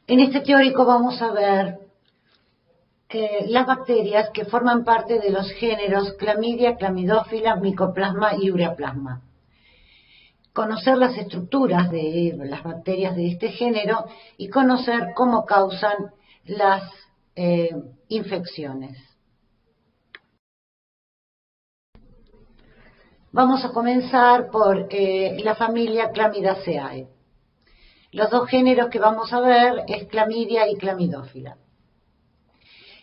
En este teórico vamos a ver las bacterias que forman parte de los géneros Clamidia, Clamidófila, Mycoplasma y Ureaplasma. Conocer las estructuras de las bacterias de este género y conocer cómo causan las infecciones. Vamos a comenzar por la familia Clamidaceae. Los dos géneros que vamos a ver es Clamidia y Clamidófila.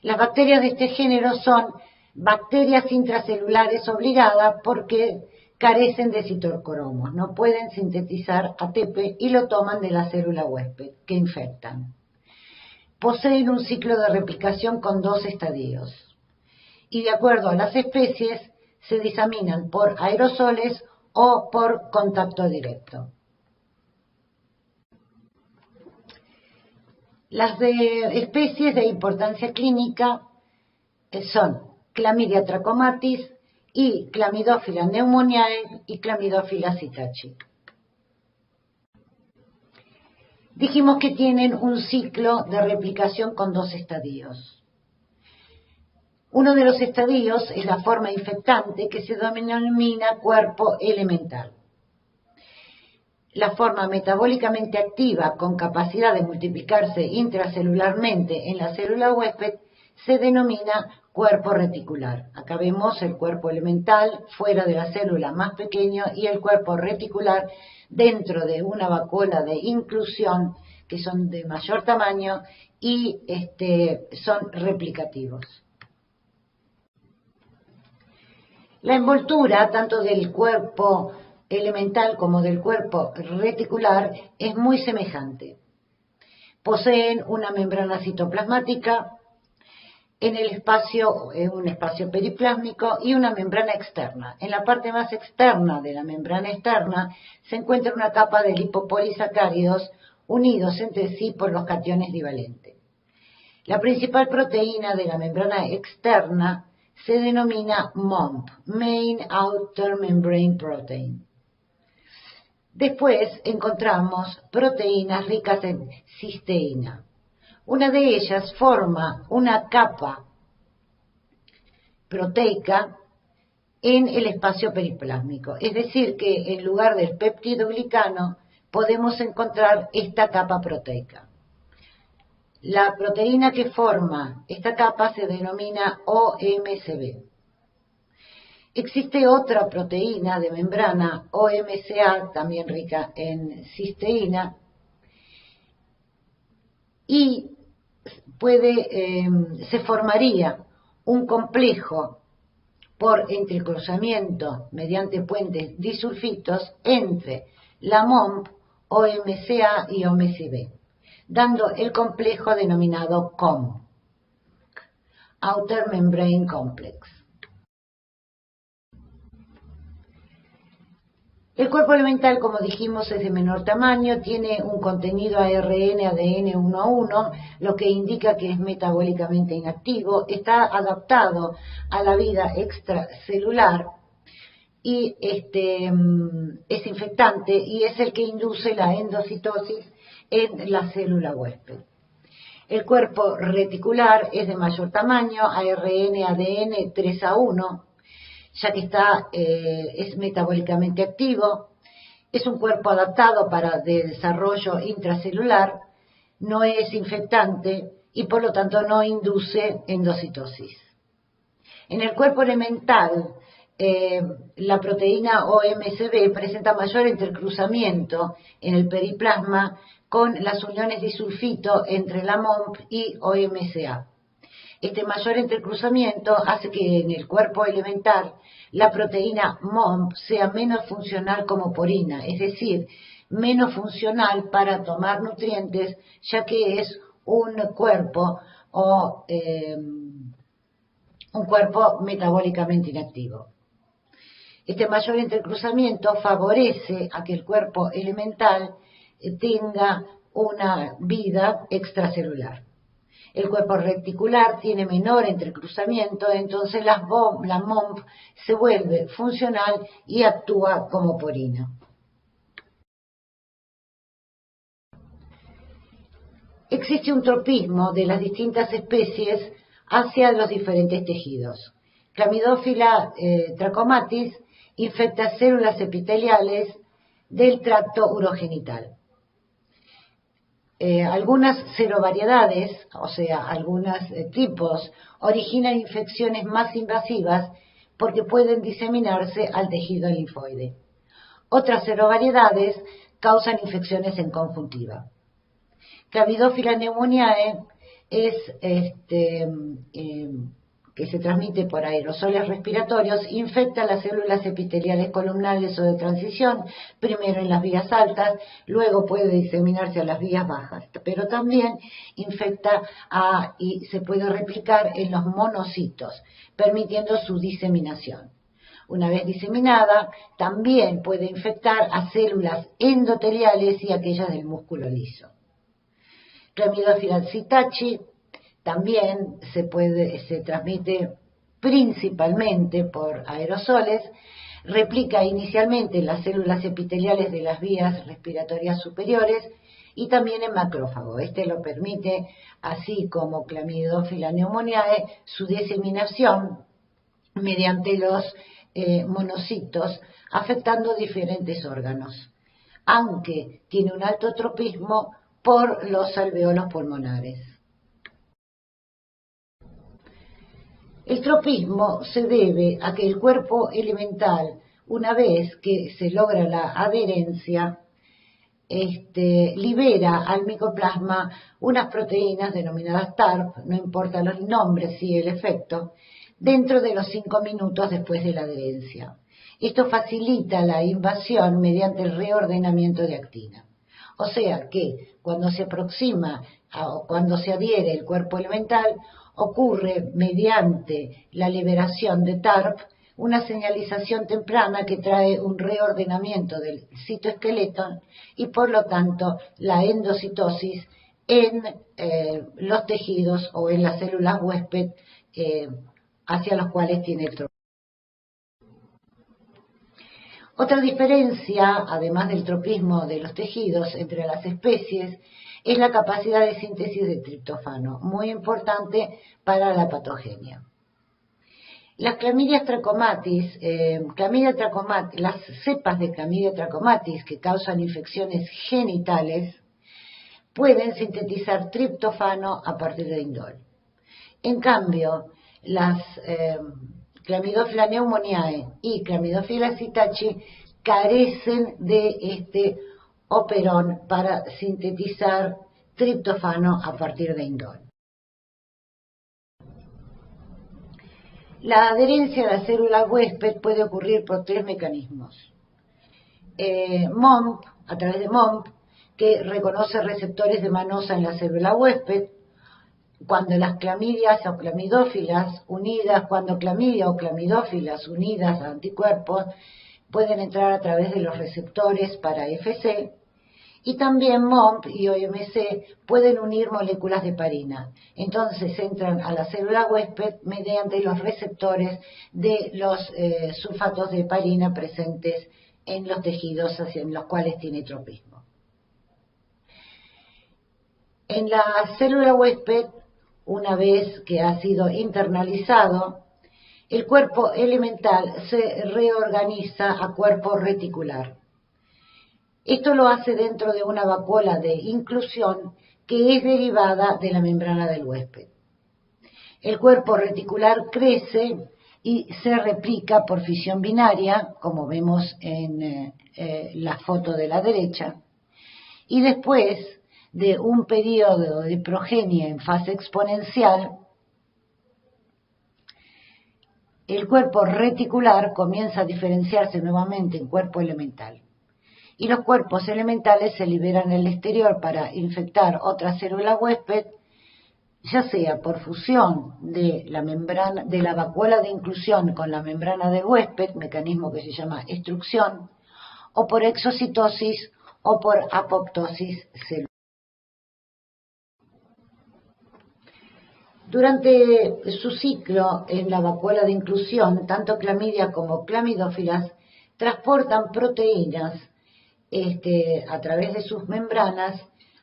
Las bacterias de este género son bacterias intracelulares obligadas porque carecen de citocromos, no pueden sintetizar ATP y lo toman de la célula huésped que infectan. Poseen un ciclo de replicación con 2 estadios y de acuerdo a las especies se diseminan por aerosoles o por contacto directo. Las especies de importancia clínica son Clamidia trachomatis y Clamidófila pneumoniae y Clamidófila psittaci. Dijimos que tienen un ciclo de replicación con 2 estadios. Uno de los estadios es la forma infectante que se denomina cuerpo elemental. La forma metabólicamente activa con capacidad de multiplicarse intracelularmente en la célula huésped se denomina cuerpo reticular. Acá vemos el cuerpo elemental fuera de la célula más pequeño y el cuerpo reticular dentro de una vacuola de inclusión que son de mayor tamaño y son replicativos. La envoltura tanto del cuerpo elemental como del cuerpo reticular es muy semejante. Poseen una membrana citoplasmática en el espacio, un espacio periplásmico y una membrana externa. En la parte más externa de la membrana externa se encuentra una capa de lipopolisacáridos unidos entre sí por los cationes divalentes. La principal proteína de la membrana externa se denomina MOMP, Main Outer Membrane Protein. Después encontramos proteínas ricas en cisteína. Una de ellas forma una capa proteica en el espacio periplásmico. Es decir, que en lugar del peptidoglicano podemos encontrar esta capa proteica. La proteína que forma esta capa se denomina OMCB. Existe otra proteína de membrana, OMCA, también rica en cisteína, y se formaría un complejo por entrecruzamiento mediante puentes disulfitos entre la MOMP, OMCA y OMCB, dando el complejo denominado COM, Outer Membrane Complex. El cuerpo elemental, como dijimos, es de menor tamaño, tiene un contenido ARN, ADN 1 a 1, lo que indica que es metabólicamente inactivo, está adaptado a la vida extracelular y es infectante y es el que induce la endocitosis en la célula huésped. El cuerpo reticular es de mayor tamaño, ARN, ADN 3 a 1, ya que es metabólicamente activo, es un cuerpo adaptado para desarrollo intracelular, no es infectante y por lo tanto no induce endocitosis. En el cuerpo elemental, la proteína OMCB presenta mayor entrecruzamiento en el periplasma con las uniones disulfito entre la MOMP y OMCA. Este mayor entrecruzamiento hace que en el cuerpo elemental la proteína MOMP sea menos funcional como porina, es decir, menos funcional para tomar nutrientes, ya que es un cuerpo metabólicamente inactivo. Este mayor entrecruzamiento favorece a que el cuerpo elemental tenga una vida extracelular. El cuerpo reticular tiene menor entrecruzamiento, entonces la MOMP se vuelve funcional y actúa como porina. Existe un tropismo de las distintas especies hacia los diferentes tejidos. Chlamydophila trachomatis infecta células epiteliales del tracto urogenital. Algunas serovariedades, o sea, algunos tipos, originan infecciones más invasivas porque pueden diseminarse al tejido linfoide. Otras serovariedades causan infecciones en conjuntiva. Chlamydophila pneumoniae es que se transmite por aerosoles respiratorios, infecta las células epiteliales columnales o de transición, primero en las vías altas, luego puede diseminarse a las vías bajas, pero también infecta y se puede replicar en los monocitos, permitiendo su diseminación. Una vez diseminada, también puede infectar a células endoteliales y aquellas del músculo liso. Chlamydophila psittaci también se transmite principalmente por aerosoles, replica inicialmente en las células epiteliales de las vías respiratorias superiores y también en macrófago. Este lo permite, así como Chlamydophila pneumoniae, su diseminación mediante los monocitos, afectando diferentes órganos, aunque tiene un alto tropismo por los alveolos pulmonares. El tropismo se debe a que el cuerpo elemental, una vez que se logra la adherencia, libera al micoplasma unas proteínas denominadas TARP, no importa los nombres, sí el efecto, dentro de los 5 minutos después de la adherencia. Esto facilita la invasión mediante el reordenamiento de actina. O sea que cuando se aproxima o cuando se adhiere el cuerpo elemental, ocurre mediante la liberación de TARP una señalización temprana que trae un reordenamiento del citoesqueleto y por lo tanto la endocitosis en los tejidos o en las células huésped hacia los cuales tiene el tropismo. Otra diferencia, además del tropismo de los tejidos entre las especies, es la capacidad de síntesis de triptófano, muy importante para la patogenia. Las Chlamydia trachomatis, las cepas de Chlamydia trachomatis que causan infecciones genitales, pueden sintetizar triptófano a partir de indol. En cambio, las Chlamydophila pneumoniae y Chlamydophila psittaci carecen de este operón para sintetizar triptófano a partir de indol. La adherencia a la célula huésped puede ocurrir por 3 mecanismos. MOMP, a través de MOMP, que reconoce receptores de manosa en la célula huésped, cuando las clamidias o clamidófilas unidas, cuando clamidia o clamidófilas unidas a anticuerpos pueden entrar a través de los receptores para FC, y también MOMP y OMC pueden unir moléculas de parina. Entonces entran a la célula huésped mediante los receptores de los sulfatos de parina presentes en los tejidos en los cuales tiene tropismo. En la célula huésped, una vez que ha sido internalizado, el cuerpo elemental se reorganiza a cuerpo reticular. Esto lo hace dentro de una vacuola de inclusión que es derivada de la membrana del huésped. El cuerpo reticular crece y se replica por fisión binaria, como vemos en la foto de la derecha, y después de un periodo de progenie en fase exponencial, el cuerpo reticular comienza a diferenciarse nuevamente en cuerpo elemental. Y los cuerpos elementales se liberan en el exterior para infectar otra célula huésped, ya sea por fusión de la membrana, de la vacuola de inclusión con la membrana del huésped, mecanismo que se llama extrusión, o por exocitosis o por apoptosis celular. Durante su ciclo en la vacuola de inclusión, tanto clamidia como clamidófilas transportan proteínas a través de sus membranas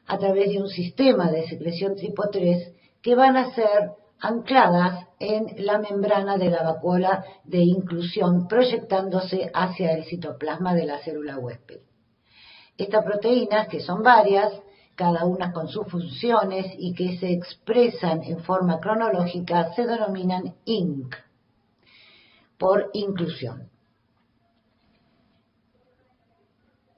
a través de un sistema de secreción tipo 3 que van a ser ancladas en la membrana de la vacuola de inclusión, proyectándose hacia el citoplasma de la célula huésped. Estas proteínas, que son varias, cada una con sus funciones y que se expresan en forma cronológica, se denominan INC, por inclusión.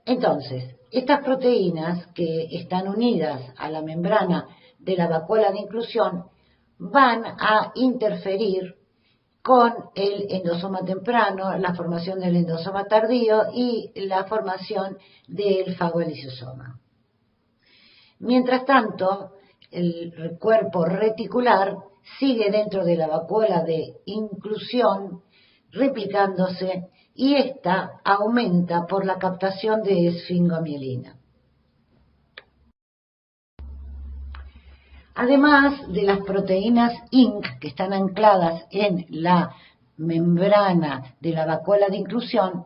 Entonces, estas proteínas que están unidas a la membrana de la vacuola de inclusión van a interferir con el endosoma temprano, la formación del endosoma tardío y la formación del fagolisosoma. Mientras tanto, el cuerpo reticular sigue dentro de la vacuola de inclusión, replicándose, y esta aumenta por la captación de esfingomielina. Además de las proteínas INC que están ancladas en la membrana de la vacuola de inclusión,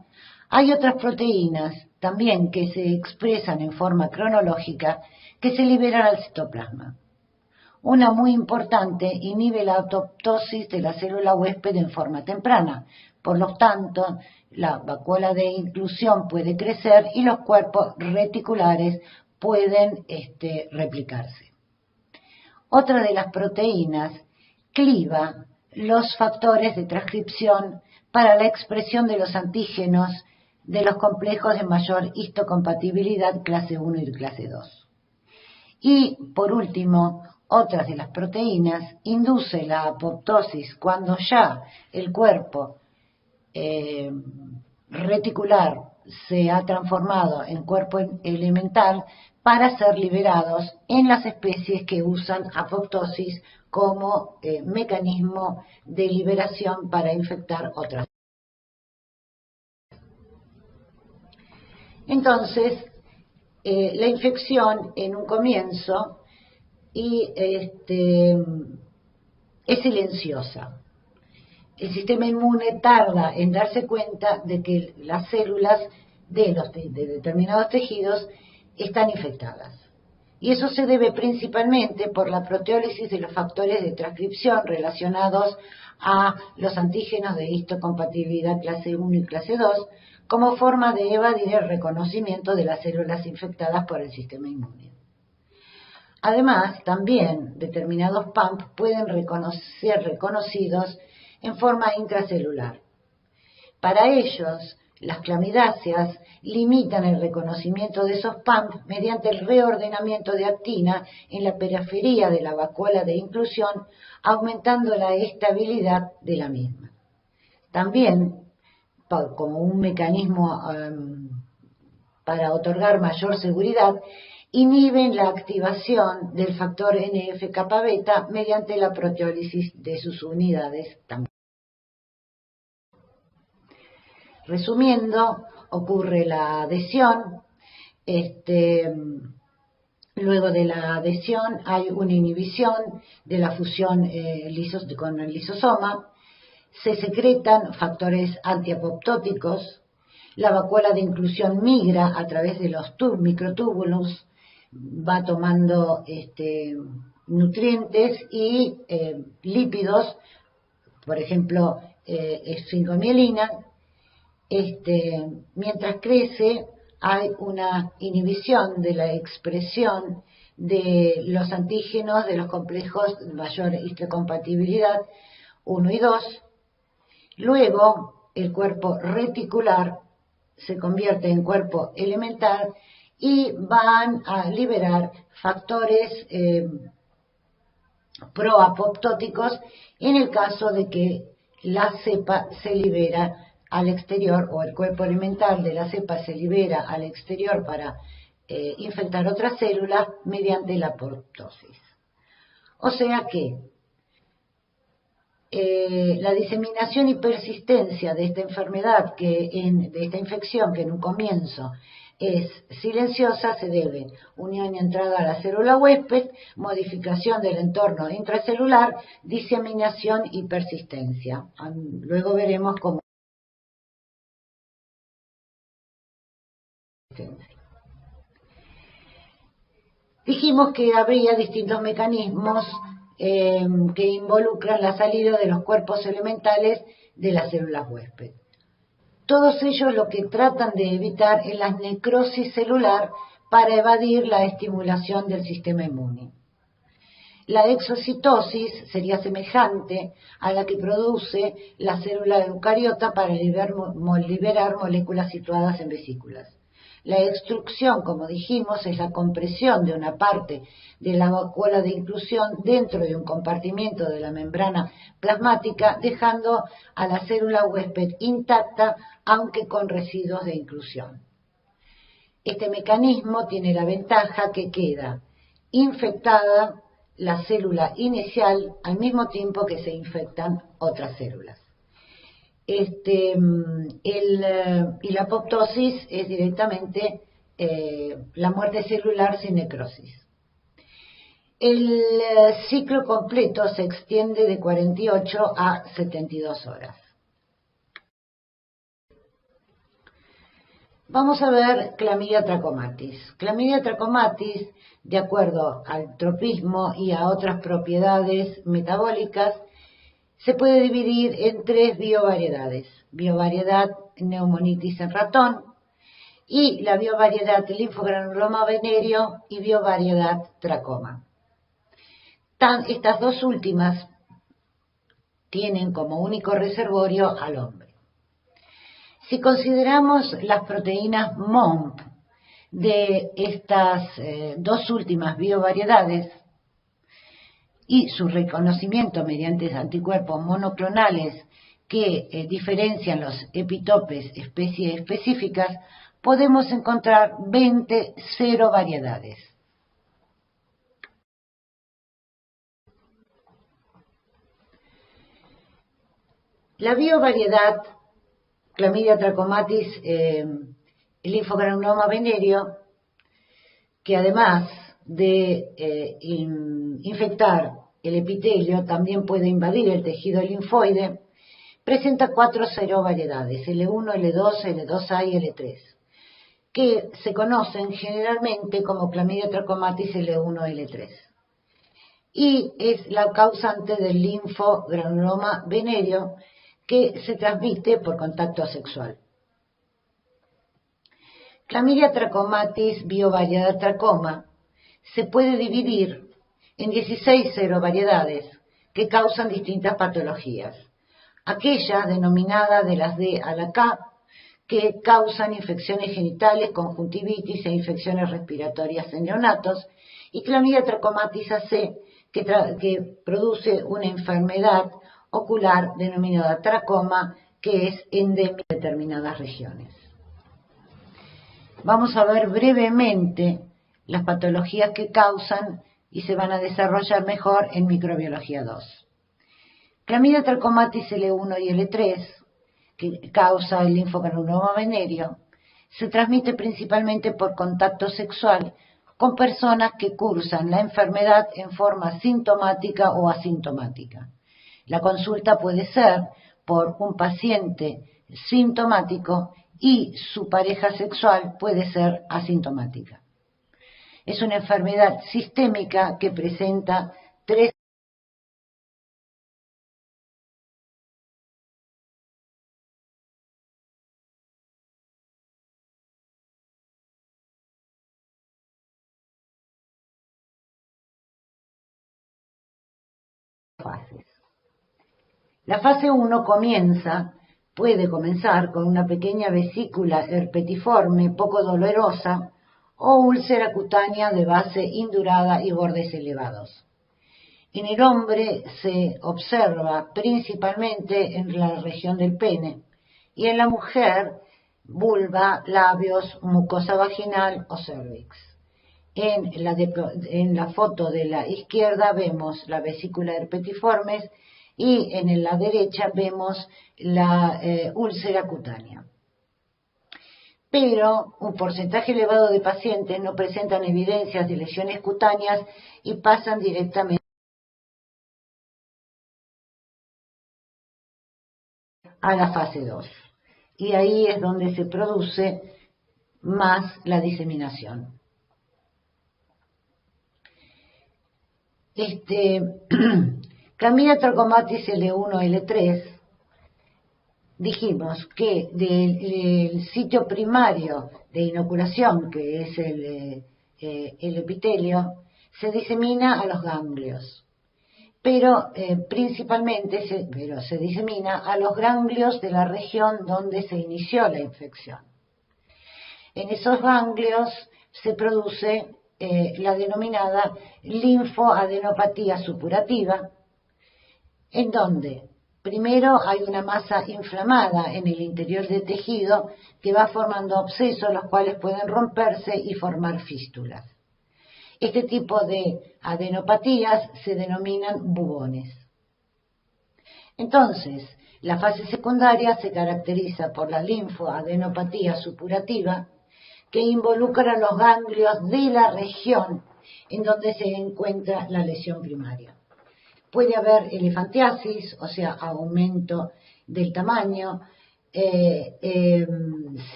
hay otras proteínas también que se expresan en forma cronológica que se liberan al citoplasma. Una muy importante inhibe la apoptosis de la célula huésped en forma temprana. Por lo tanto, la vacuola de inclusión puede crecer y los cuerpos reticulares pueden replicarse. Otra de las proteínas cliva los factores de transcripción para la expresión de los antígenos de los complejos de mayor histocompatibilidad clase 1 y clase 2. Y, por último, otras de las proteínas induce la apoptosis cuando ya el cuerpo reticular se ha transformado en cuerpo elemental para ser liberados en las especies que usan apoptosis como mecanismo de liberación para infectar otras. Entonces, la infección en un comienzo es silenciosa. El sistema inmune tarda en darse cuenta de que las células de determinados tejidos están infectadas. Y eso se debe principalmente por la proteólisis de los factores de transcripción relacionados a los antígenos de histocompatibilidad clase 1 y clase 2, como forma de evadir el reconocimiento de las células infectadas por el sistema inmune. Además, también determinados PAMP pueden ser reconocidos en forma intracelular. Para ellos, las clamidáceas limitan el reconocimiento de esos PAMP mediante el reordenamiento de actina en la periferia de la vacuola de inclusión, aumentando la estabilidad de la misma. También, como un mecanismo para otorgar mayor seguridad, inhiben la activación del factor NF-kappa beta mediante la proteólisis de sus unidades también. Resumiendo, ocurre la adhesión, luego de la adhesión hay una inhibición de la fusión con el lisosoma, se secretan factores antiapoptóticos, la vacuola de inclusión migra a través de los microtúbulos, va tomando nutrientes y lípidos, por ejemplo, esfingomielina. Mientras crece, hay una inhibición de la expresión de los antígenos de los complejos de mayor histocompatibilidad 1 y 2. Luego, el cuerpo reticular se convierte en cuerpo elemental y van a liberar factores proapoptóticos en el caso de que la cepa se libera al exterior, o el cuerpo elemental de la cepa se libera al exterior para infectar otras células mediante la apoptosis. O sea que la diseminación y persistencia de esta enfermedad, de esta infección, que en un comienzo es silenciosa, se debe unión y entrada a la célula huésped, modificación del entorno intracelular, diseminación y persistencia. Luego veremos cómo. Dijimos que habría distintos mecanismos que involucran la salida de los cuerpos elementales de las células huésped. Todos ellos lo que tratan de evitar es la necrosis celular para evadir la estimulación del sistema inmune. La exocitosis sería semejante a la que produce la célula eucariota para liberar moléculas situadas en vesículas. La extrusión, como dijimos, es la compresión de una parte de la vacuola de inclusión dentro de un compartimiento de la membrana plasmática, dejando a la célula huésped intacta, aunque con residuos de inclusión. Este mecanismo tiene la ventaja que queda infectada la célula inicial al mismo tiempo que se infectan otras células. Y la apoptosis es directamente la muerte celular sin necrosis. El ciclo completo se extiende de 48 a 72 horas. Vamos a ver Clamidia trachomatis. Clamidia trachomatis, de acuerdo al tropismo y a otras propiedades metabólicas, se puede dividir en 3 biovariedades. Biovariedad neumonitis en ratón y la biovariedad linfogranuloma venéreo y biovariedad tracoma. Estas dos últimas tienen como único reservorio al hombre. Si consideramos las proteínas MOMP de estas dos últimas biovariedades y su reconocimiento mediante anticuerpos monoclonales que diferencian los epitopes especies específicas, podemos encontrar 20 serovariedades. La biovariedad Clamidia trachomatis linfogranuloma venéreo, que además de infectar el epitelio, también puede invadir el tejido linfoide, presenta 4 serovariedades, L1, L2, L2A y L3, que se conocen generalmente como Clamidia trachomatis L1-L3. Y es la causante del linfogranuloma venéreo que se transmite por contacto sexual. Clamidia trachomatis biovariedad tracoma se puede dividir en 16 serovariedades que causan distintas patologías. Aquella denominada de las D a la K, que causan infecciones genitales, conjuntivitis e infecciones respiratorias en neonatos, y Clamidia trachomatis AC, que produce una enfermedad ocular denominada tracoma, que es endémica en determinadas regiones. Vamos a ver brevemente las patologías que causan y se van a desarrollar mejor en microbiología 2. Clamidia trachomatis L1 y L3, que causa el linfogranuloma venéreo, se transmite principalmente por contacto sexual con personas que cursan la enfermedad en forma sintomática o asintomática. La consulta puede ser por un paciente sintomático y su pareja sexual puede ser asintomática. Es una enfermedad sistémica que presenta 3 fases. La fase 1 puede comenzar con una pequeña vesícula herpetiforme poco dolorosa o úlcera cutánea de base indurada y bordes elevados. En el hombre se observa principalmente en la región del pene y en la mujer vulva, labios, mucosa vaginal o cervix. En la foto de la izquierda vemos la vesícula herpetiformes y en la derecha vemos la úlcera cutánea. Pero un porcentaje elevado de pacientes no presentan evidencias de lesiones cutáneas y pasan directamente a la fase 2. Y ahí es donde se produce más la diseminación. Clamidia trachomatis L1, L3, dijimos que del sitio primario de inoculación, que es el epitelio, se disemina a los ganglios, pero principalmente se disemina a los ganglios de la región donde se inició la infección. En esos ganglios se produce la denominada linfoadenopatía supurativa, en donde primero hay una masa inflamada en el interior del tejido que va formando abscesos, los cuales pueden romperse y formar fístulas. Este tipo de adenopatías se denominan bubones. Entonces, la fase secundaria se caracteriza por la linfoadenopatía supurativa, que involucra los ganglios de la región en donde se encuentra la lesión primaria. Puede haber elefantiasis, o sea, aumento del tamaño,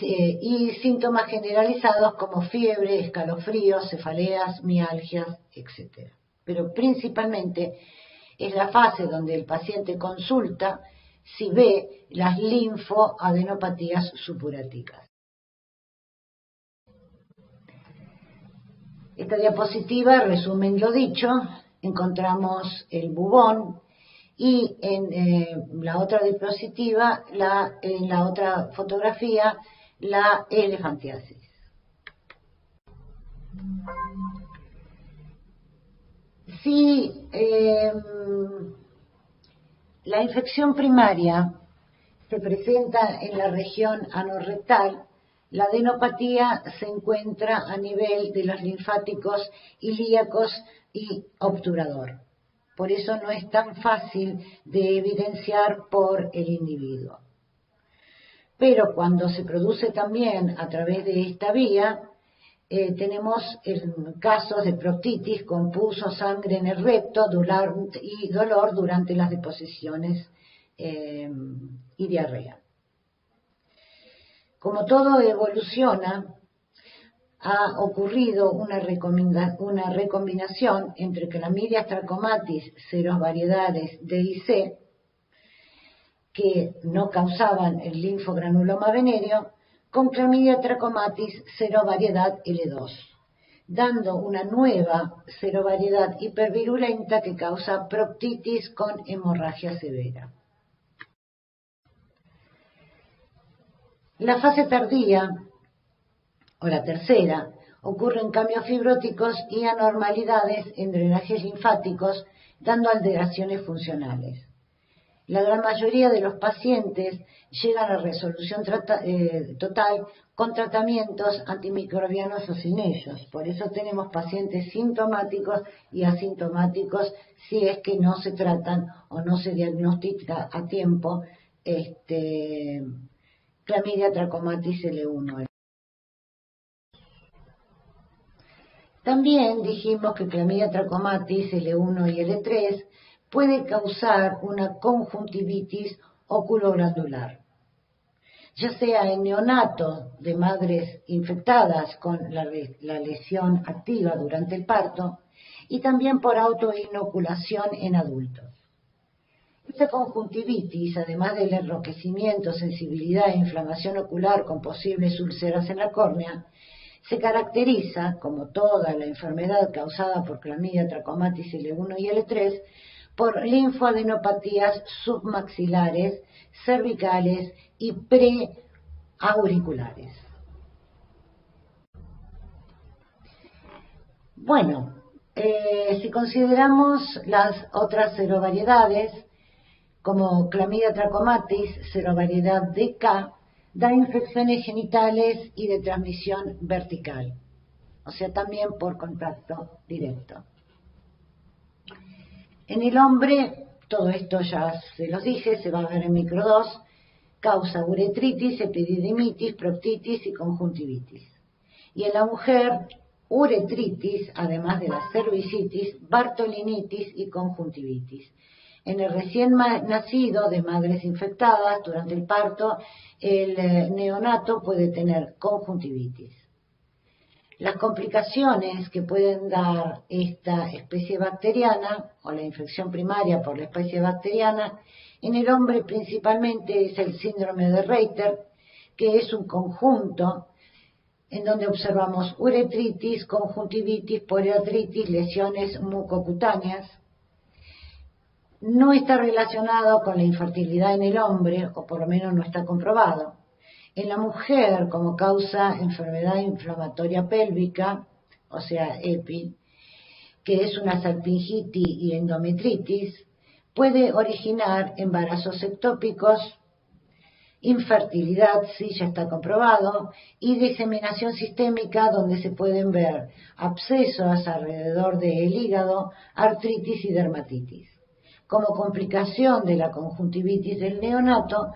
y síntomas generalizados como fiebre, escalofríos, cefaleas, mialgias, etc. Pero principalmente es la fase donde el paciente consulta si ve las linfoadenopatías supurativas. Esta diapositiva resumen lo dicho. Encontramos el bubón y en la otra diapositiva, en la otra fotografía, la elefantiasis. Si la infección primaria se presenta en la región anorrectal, la adenopatía se encuentra a nivel de los linfáticos ilíacos y obturador. Por eso no es tan fácil de evidenciar por el individuo. Pero cuando se produce también a través de esta vía, tenemos casos de proctitis con pus o sangre en el recto y dolor durante las deposiciones y diarrea. Como todo evoluciona, ha ocurrido una recombinación entre Clamidia trachomatis serovariedades D y C, que no causaban el linfogranuloma venéreo, con Clamidia trachomatis serovariedad L2, dando una nueva serovariedad hipervirulenta que causa proctitis con hemorragia severa. La fase tardía, o la tercera, ocurren cambios fibróticos y anormalidades en drenajes linfáticos, dando alteraciones funcionales. La gran mayoría de los pacientes llegan a resolución total con tratamientos antimicrobianos o sin ellos. Por eso tenemos pacientes sintomáticos y asintomáticos si es que no se tratan o no se diagnostica a tiempo Clamidia trachomatis L1. También dijimos que Clamidia trachomatis L1 y L3 puede causar una conjuntivitis oculoglandular, ya sea en neonatos de madres infectadas con la lesión activa durante el parto y también por autoinoculación en adultos. Esta conjuntivitis, además del enrojecimiento, sensibilidad e inflamación ocular con posibles úlceras en la córnea, se caracteriza, como toda la enfermedad causada por Clamidia trachomatis L1 y L3, por linfoadenopatías submaxilares, cervicales y preauriculares. Bueno, si consideramos las otras serovariedades, como Clamidia trachomatis, serovariedad DK, da infecciones genitales y de transmisión vertical, o sea, también por contacto directo. En el hombre, todo esto ya se los dije, se va a ver en micro 2, causa uretritis, epididimitis, proctitis y conjuntivitis. Y en la mujer, uretritis, además de la cervicitis, bartolinitis y conjuntivitis. En el recién nacido de madres infectadas durante el parto, el neonato puede tener conjuntivitis. Las complicaciones que pueden dar esta especie bacteriana o la infección primaria por la especie bacteriana en el hombre principalmente es el síndrome de Reiter, que es un conjunto en donde observamos uretritis, conjuntivitis, poliartritis, lesiones mucocutáneas. No está relacionado con la infertilidad en el hombre, o por lo menos no está comprobado. En la mujer, como causa enfermedad inflamatoria pélvica, o sea, EPI, que es una salpingitis y endometritis, puede originar embarazos ectópicos, infertilidad, sí, ya está comprobado, y diseminación sistémica, donde se pueden ver abscesos alrededor del hígado, artritis y dermatitis. Como complicación de la conjuntivitis del neonato,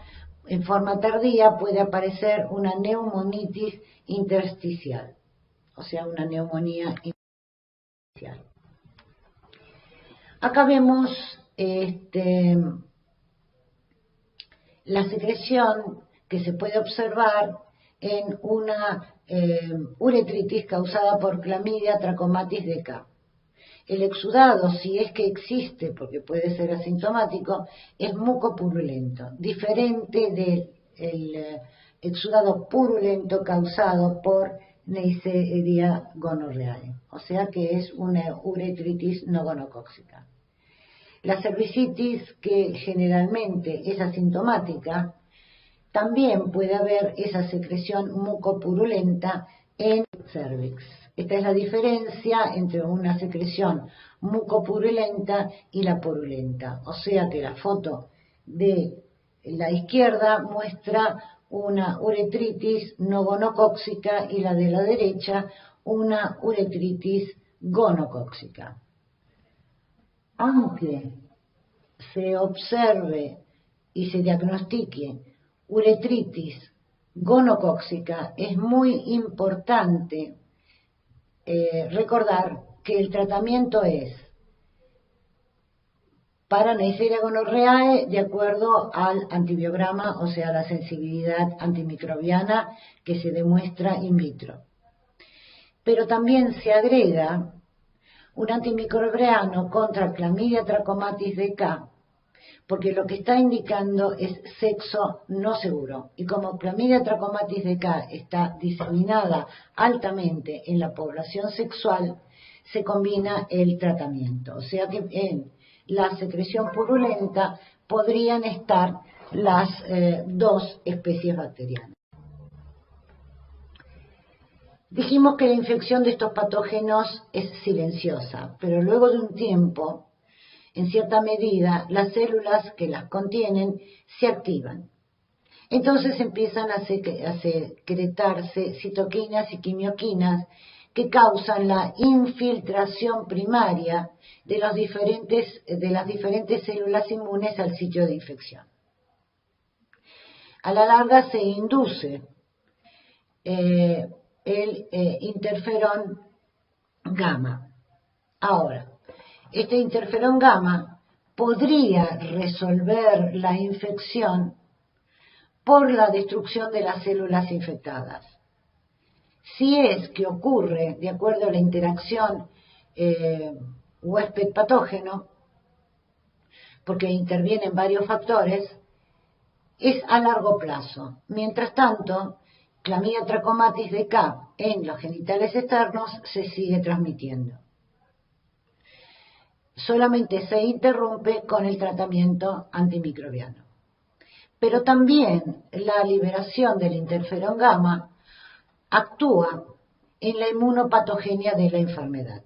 en forma tardía puede aparecer una neumonitis intersticial, o sea, una neumonía intersticial. Acá vemos la secreción que se puede observar en una uretritis causada por Clamidia trachomatis dk. El exudado, si es que existe, porque puede ser asintomático, es mucopurulento, diferente del exudado purulento causado por Neisseria gonorrhoeae, o sea que es una uretritis no gonocóxica. La cervicitis, que generalmente es asintomática, también puede haber esa secreción mucopurulenta en cervix. Esta es la diferencia entre una secreción mucopurulenta y la purulenta. O sea que la foto de la izquierda muestra una uretritis no gonocóxica y la de la derecha una uretritis gonocóxica. Aunque se observe y se diagnostique uretritis gonocóxica, es muy importante recordar que el tratamiento es para Neisseria gonorrhoeae de acuerdo al antibiograma, o sea, la sensibilidad antimicrobiana que se demuestra in vitro. Pero también se agrega un antimicrobiano contra Clamidia trachomatis dk, porque lo que está indicando es sexo no seguro. Y como Clamidia trachomatis dk está diseminada altamente en la población sexual, se combina el tratamiento. O sea que en la secreción purulenta podrían estar las dos especies bacterianas. Dijimos que la infección de estos patógenos es silenciosa, pero luego de un tiempo, en cierta medida, las células que las contienen se activan. Entonces empiezan a secretarse citoquinas y quimioquinas que causan la infiltración primaria de las diferentes células inmunes al sitio de infección. A la larga se induce el interferón gamma. Ahora, este interferón gamma podría resolver la infección por la destrucción de las células infectadas. Si es que ocurre de acuerdo a la interacción huésped-patógeno, porque intervienen varios factores, es a largo plazo. Mientras tanto, Clamidia trachomatis dk en los genitales externos se sigue transmitiendo. Solamente se interrumpe con el tratamiento antimicrobiano. Pero también la liberación del interferón gamma actúa en la inmunopatogenia de la enfermedad.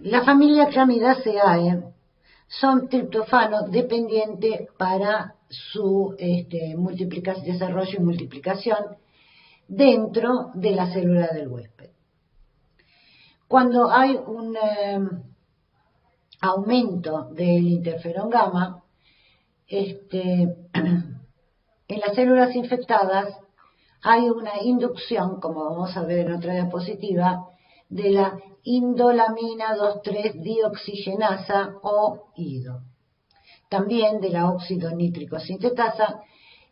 La familia Clamidaceae son triptofano dependiente para su desarrollo y multiplicación dentro de la célula del huésped. Cuando hay un aumento del interferón gamma, en las células infectadas hay una inducción, como vamos a ver en otra diapositiva, de la indolamina 2,3-dioxigenasa o IDO. También de la óxido nítrico sintetasa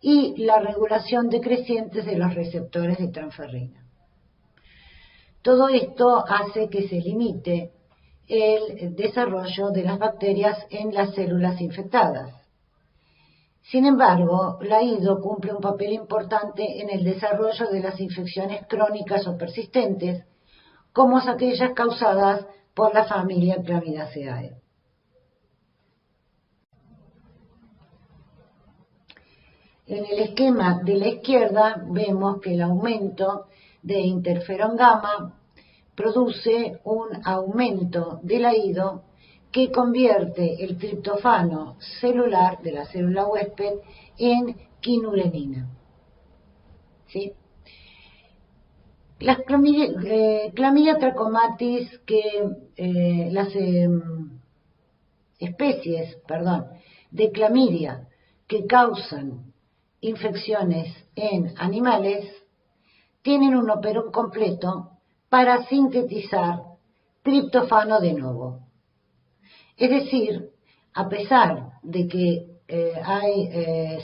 y la regulación decreciente de los receptores de transferrina. Todo esto hace que se limite el desarrollo de las bacterias en las células infectadas. Sin embargo, la IDO cumple un papel importante en el desarrollo de las infecciones crónicas o persistentes, como aquellas causadas por la familia Clamidaceae. En el esquema de la izquierda vemos que el aumento de interferón gamma produce un aumento de la IDO que convierte el triptofano celular de la célula huésped en quinurenina. ¿Sí? Las Clamidia trachomatis, las especies de clamidia que causan infecciones en animales tienen un operón completo para sintetizar triptofano de novo. Es decir, a pesar de que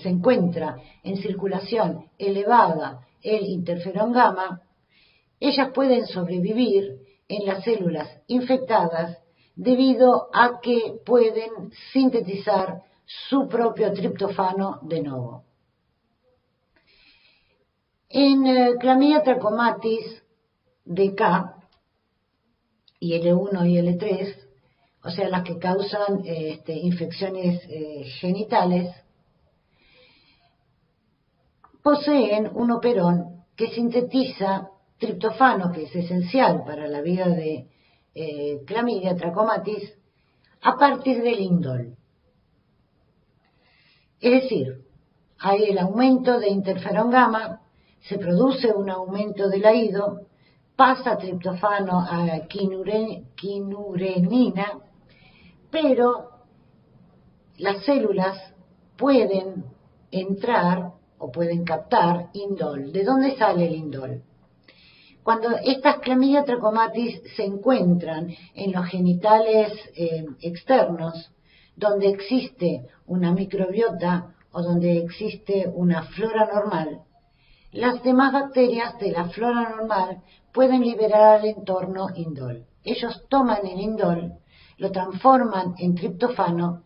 se encuentra en circulación elevada el interferón gamma, ellas pueden sobrevivir en las células infectadas debido a que pueden sintetizar su propio triptofano de novo. En Clamidia trachomatis DK y L1 y L3, o sea, las que causan infecciones genitales, poseen un operón que sintetiza triptofano, que es esencial para la vida de Clamidia trachomatis, a partir del indol. Es decir, hay el aumento de interferón gamma, se produce un aumento de la IDO, pasa triptofano a quinurenina, pero las células pueden entrar o pueden captar indol. ¿De dónde sale el indol? Cuando estas Clamidia trachomatis se encuentran en los genitales externos, donde existe una microbiota o donde existe una flora normal, las demás bacterias de la flora normal pueden liberar al entorno indol. Ellos toman el indol, lo transforman en triptofano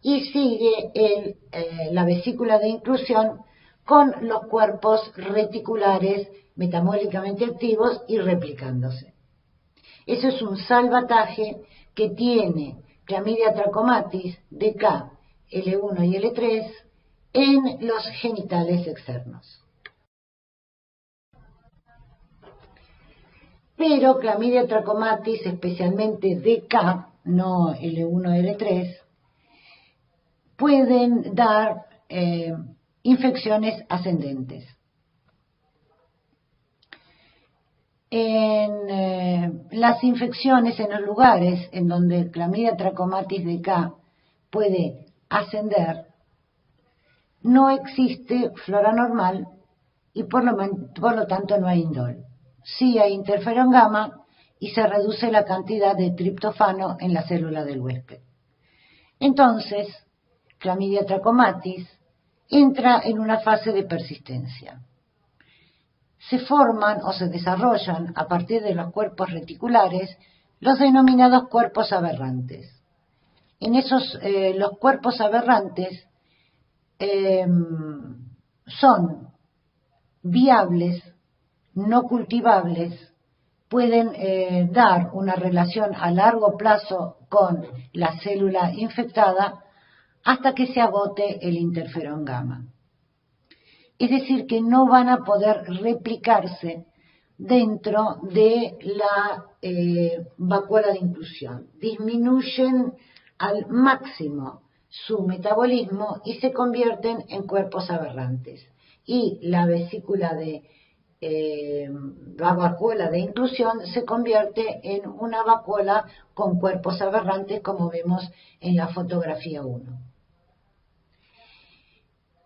y sigue la vesícula de inclusión con los cuerpos reticulares metabólicamente activos y replicándose. Eso es un salvataje que tiene Clamidia trachomatis DK, L1 y L3 en los genitales externos. Pero Clamidia trachomatis, especialmente DK, no L1 L3, pueden dar infecciones ascendentes. En las infecciones, en los lugares en donde Clamidia trachomatis DK puede ascender, no existe flora normal y por lo tanto no hay indol. Sí hay interferón gamma y se reduce la cantidad de triptofano en la célula del huésped. Entonces, Clamidia trachomatis entra en una fase de persistencia. Se forman o se desarrollan a partir de los cuerpos reticulares los denominados cuerpos aberrantes. En esos, los cuerpos aberrantes son viables, no cultivables, pueden dar una relación a largo plazo con la célula infectada hasta que se agote el interferón gamma. Es decir, que no van a poder replicarse dentro de la vacuola de inclusión. Disminuyen al máximo su metabolismo y se convierten en cuerpos aberrantes. Y la vesícula la vacuola de inclusión se convierte en una vacuola con cuerpos aberrantes, como vemos en la fotografía 1.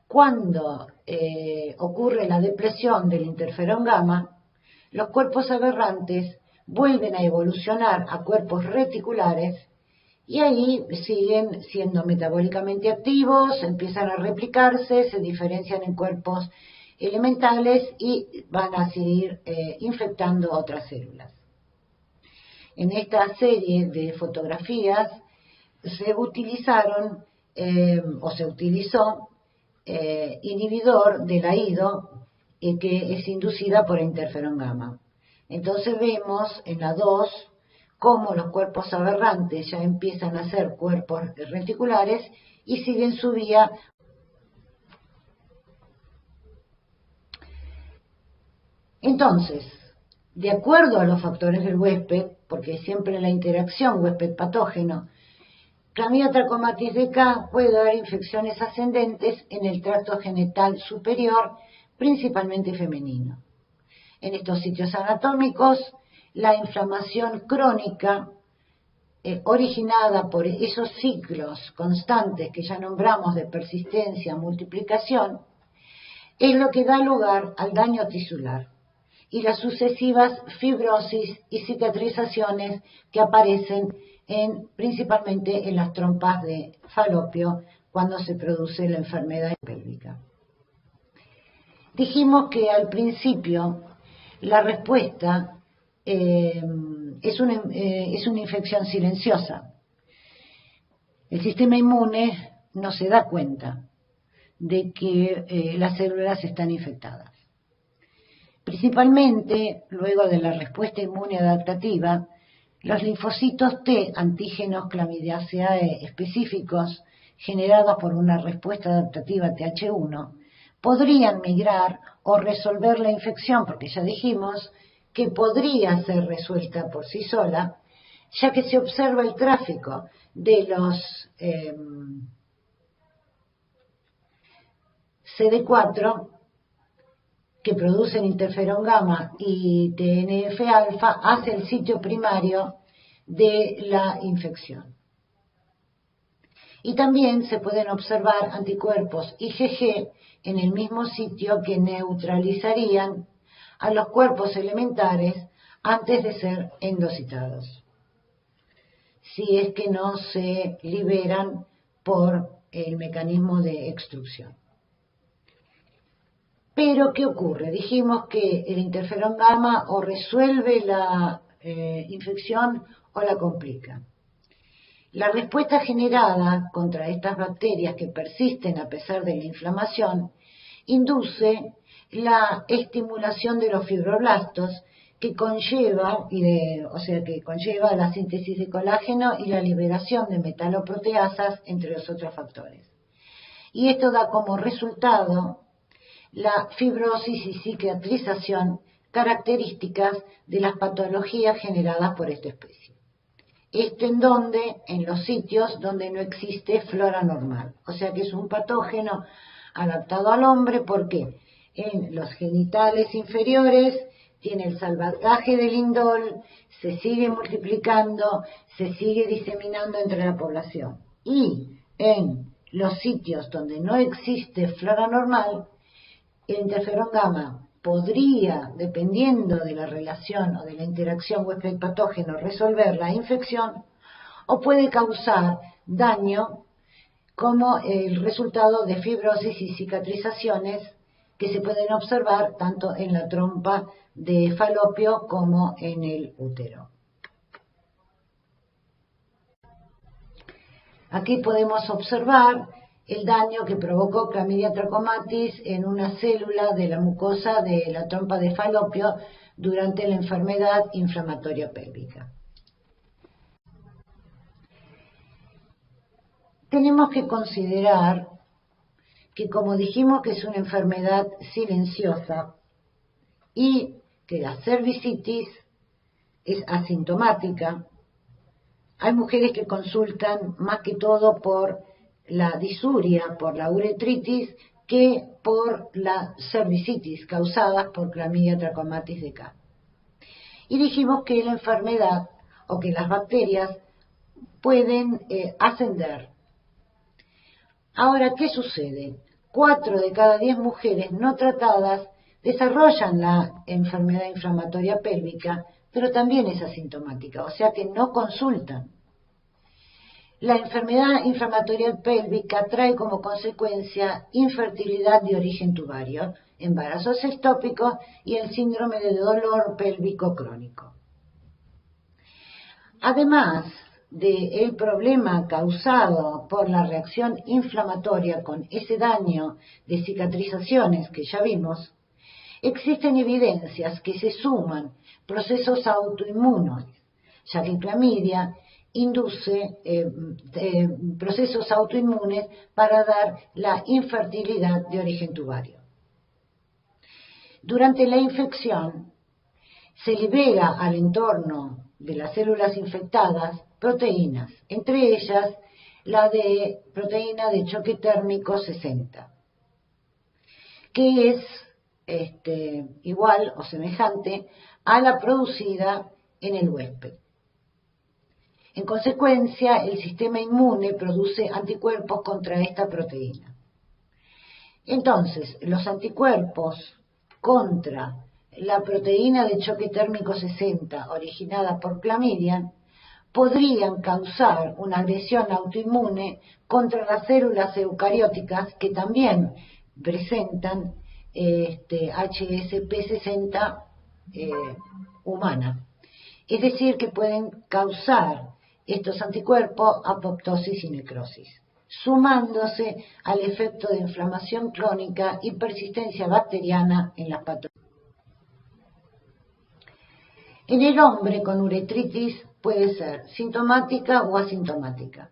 Cuando ocurre la depresión del interferón gamma, los cuerpos aberrantes vuelven a evolucionar a cuerpos reticulares y ahí siguen siendo metabólicamente activos, empiezan a replicarse, se diferencian en cuerpos elementales y van a seguir infectando otras células. En esta serie de fotografías se utilizaron o se utilizó inhibidor de la IDO que es inducida por interferón gamma. Entonces vemos en la 2 cómo los cuerpos aberrantes ya empiezan a ser cuerpos reticulares y siguen su vía. Entonces, de acuerdo a los factores del huésped, porque siempre la interacción huésped-patógeno, Clamidia trachomatis DK puede dar infecciones ascendentes en el tracto genital superior, principalmente femenino. En estos sitios anatómicos, la inflamación crónica originada por esos ciclos constantes que ya nombramos de persistencia, multiplicación, es lo que da lugar al daño tisular y las sucesivas fibrosis y cicatrizaciones que aparecen principalmente en las trompas de Falopio cuando se produce la enfermedad pélvica. Dijimos que al principio la respuesta es una infección silenciosa. El sistema inmune no se da cuenta de que las células están infectadas. Principalmente, luego de la respuesta inmune adaptativa, los linfocitos T, antígenos clamidiaceae específicos, generados por una respuesta adaptativa Th1, podrían migrar o resolver la infección, porque ya dijimos que podría ser resuelta por sí sola, ya que se observa el tráfico de los CD4 que producen interferón gamma y TNF-alfa hacia el sitio primario de la infección. Y también se pueden observar anticuerpos IgG en el mismo sitio que neutralizarían a los cuerpos elementares antes de ser endocitados, si es que no se liberan por el mecanismo de extrusión. Pero, ¿qué ocurre? Dijimos que el interferón gamma o resuelve la infección o la complica. La respuesta generada contra estas bacterias que persisten a pesar de la inflamación induce la estimulación de los fibroblastos que conlleva la síntesis de colágeno y la liberación de metaloproteasas, entre los otros factores. Y esto da como resultado la fibrosis y cicatrización características de las patologías generadas por esta especie. Esto en los sitios donde no existe flora normal, o sea que es un patógeno adaptado al hombre porque en los genitales inferiores tiene el salvataje del indol, se sigue multiplicando, se sigue diseminando entre la población. Y en los sitios donde no existe flora normal, el interferón gamma podría, dependiendo de la relación o de la interacción huésped-patógeno, resolver la infección o puede causar daño como el resultado de fibrosis y cicatrizaciones que se pueden observar tanto en la trompa de Falopio como en el útero. Aquí podemos observar el daño que provocó Clamidia trachomatis en una célula de la mucosa de la trompa de Falopio durante la enfermedad inflamatoria pélvica. Tenemos que considerar que, como dijimos que es una enfermedad silenciosa y que la cervicitis es asintomática, hay mujeres que consultan más que todo por la disuria, por la uretritis, que por la cervicitis causada por Clamidia trachomatis DK. Y dijimos que la enfermedad o que las bacterias pueden ascender. Ahora, ¿qué sucede? 4 de cada 10 mujeres no tratadas desarrollan la enfermedad inflamatoria pélvica, pero también es asintomática, o sea que no consultan. La enfermedad inflamatoria pélvica trae como consecuencia infertilidad de origen tubario, embarazos ectópicos y el síndrome de dolor pélvico crónico. Además del problema causado por la reacción inflamatoria con ese daño de cicatrizaciones que ya vimos, existen evidencias que se suman procesos autoinmunes, ya que clamidia induce procesos autoinmunes para dar la infertilidad de origen tubario. Durante la infección se libera al entorno de las células infectadas proteínas, entre ellas la de proteína de choque térmico 60, que es igual o semejante a la producida en el huésped. En consecuencia, el sistema inmune produce anticuerpos contra esta proteína. Entonces, los anticuerpos contra la proteína de choque térmico 60 originada por clamidia podrían causar una agresión autoinmune contra las células eucarióticas que también presentan HSP60 humana. Es decir, que pueden causar estos anticuerpos apoptosis y necrosis, sumándose al efecto de inflamación crónica y persistencia bacteriana en las patologías. En el hombre con uretritis puede ser sintomática o asintomática.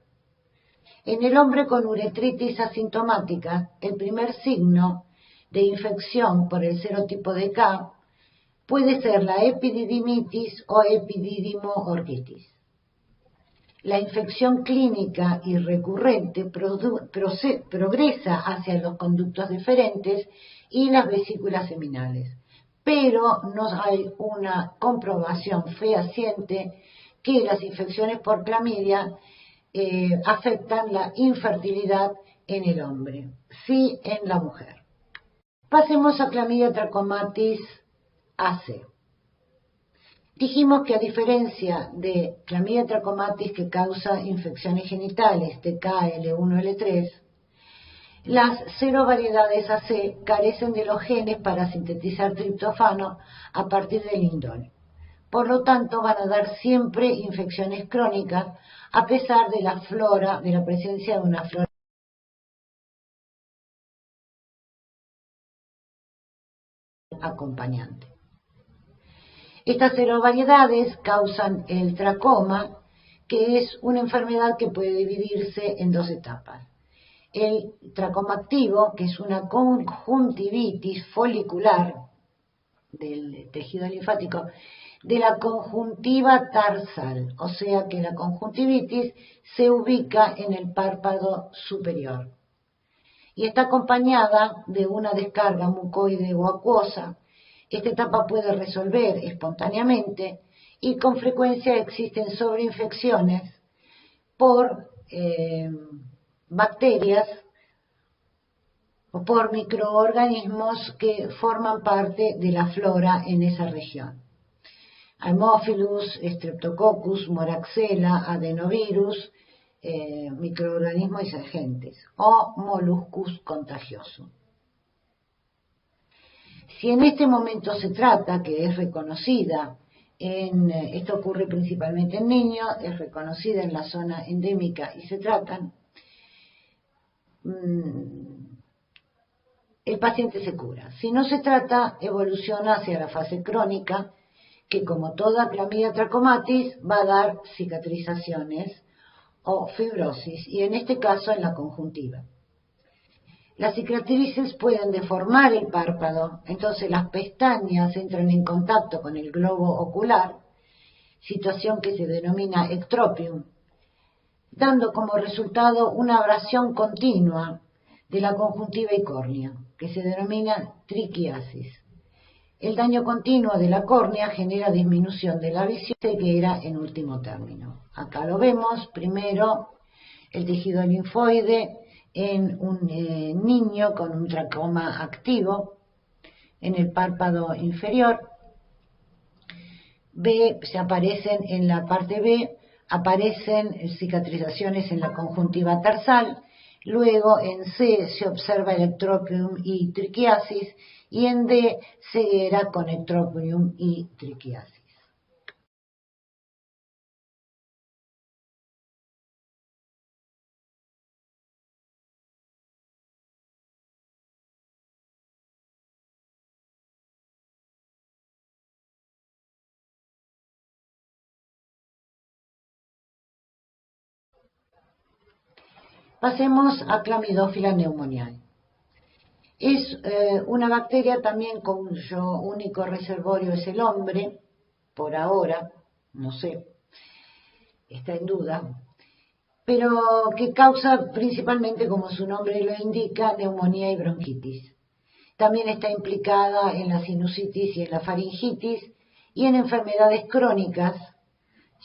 En el hombre con uretritis asintomática, el primer signo de infección por el serotipo de K puede ser la epididimitis o epididimo-orquitis. La infección clínica y recurrente progresa hacia los conductos deferentes y las vesículas seminales, pero no hay una comprobación fehaciente que las infecciones por clamidia afectan la infertilidad en el hombre, sí en la mujer. Pasemos a Clamidia trachomatis AC. Dijimos que a diferencia de Clamidia trachomatis que causa infecciones genitales TK, L1, L3, las serovariedades AC carecen de los genes para sintetizar triptofano a partir del indol. Por lo tanto, van a dar siempre infecciones crónicas a pesar de la presencia de una flora acompañante. Estas serovariedades causan el tracoma, que es una enfermedad que puede dividirse en dos etapas. El tracoma activo, que es una conjuntivitis folicular del tejido linfático, de la conjuntiva tarsal, o sea que la conjuntivitis se ubica en el párpado superior y está acompañada de una descarga mucoide o acuosa. Esta etapa puede resolver espontáneamente y con frecuencia existen sobreinfecciones por bacterias o por microorganismos que forman parte de la flora en esa región. Haemophilus, Streptococcus, Moraxella, adenovirus, microorganismos emergentes o Molluscus contagioso. Si en este momento se trata, que es reconocida, esto ocurre principalmente en niños, es reconocida en la zona endémica y se tratan, el paciente se cura. Si no se trata, evoluciona hacia la fase crónica, que como toda Clamidia trachomatis va a dar cicatrizaciones o fibrosis, y en este caso en la conjuntiva. Las cicatrices pueden deformar el párpado, entonces las pestañas entran en contacto con el globo ocular, situación que se denomina ectropium, dando como resultado una abrasión continua de la conjuntiva y córnea, que se denomina triquiasis. El daño continuo de la córnea genera disminución de la visión, que era en último término. Acá lo vemos, primero el tejido linfoide en un niño con un tracoma activo en el párpado inferior. Se aparecen en la parte B aparecen cicatrizaciones en la conjuntiva tarsal. Luego en C se observa electropium y triquiasis, y en D ceguera con electropium y triquiasis. Pasemos a Clamidófila pneumoniae. Es una bacteria también cuyo único reservorio es el hombre, por ahora, no sé, está en duda, pero que causa principalmente, como su nombre lo indica, neumonía y bronquitis. También está implicada en la sinusitis y en la faringitis y en enfermedades crónicas,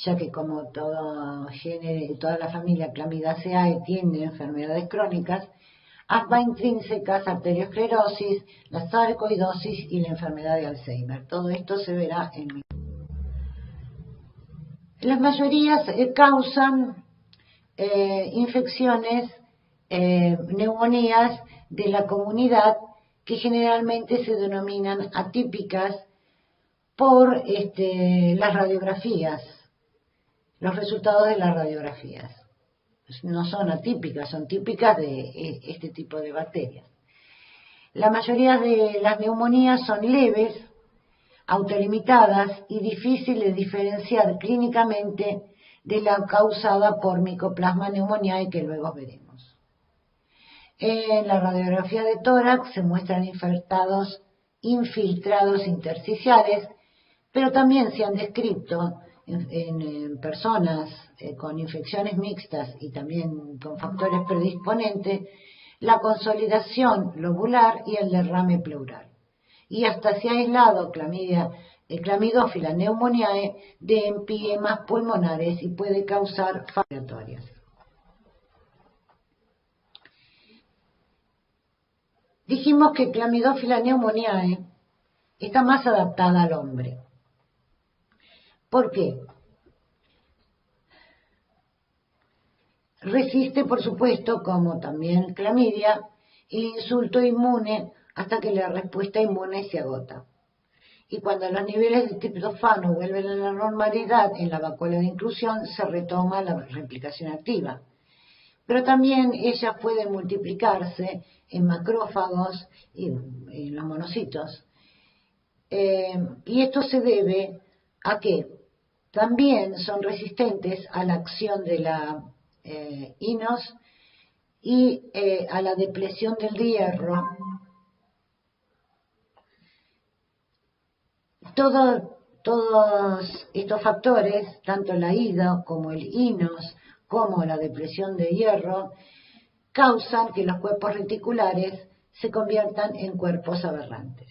ya que como todo género, toda la familia Clamidaceae tiene enfermedades crónicas, asma intrínsecas, arteriosclerosis, la sarcoidosis y la enfermedad de Alzheimer. Todo esto se verá en mi... Las mayorías causan infecciones, neumonías de la comunidad, que generalmente se denominan atípicas por las radiografías, los resultados de las radiografías. No son atípicas, son típicas de este tipo de bacterias. La mayoría de las neumonías son leves, autolimitadas y difíciles de diferenciar clínicamente de la causada por Mycoplasma pneumoniae, que luego veremos. En la radiografía de tórax se muestran infiltrados intersticiales, pero también se han descrito en personas con infecciones mixtas y también con factores predisponentes la consolidación lobular y el derrame pleural. Y hasta se ha aislado Clamidófila pneumoniae de empiemas pulmonares y puede causar respiratorias. Dijimos que Clamidófila pneumoniae está más adaptada al hombre. ¿Por qué? Resiste, por supuesto, como también clamidia, el insulto inmune hasta que la respuesta inmune se agota. Y cuando los niveles de triptofano vuelven a la normalidad en la vacuola de inclusión, se retoma la replicación activa. Pero también ella puede multiplicarse en macrófagos y en los monocitos. Y esto se debe a que también son resistentes a la acción de la INOS y a la depresión del hierro. Todos estos factores, tanto la IDA como el INOS, como la depresión de hierro, causan que los cuerpos reticulares se conviertan en cuerpos aberrantes.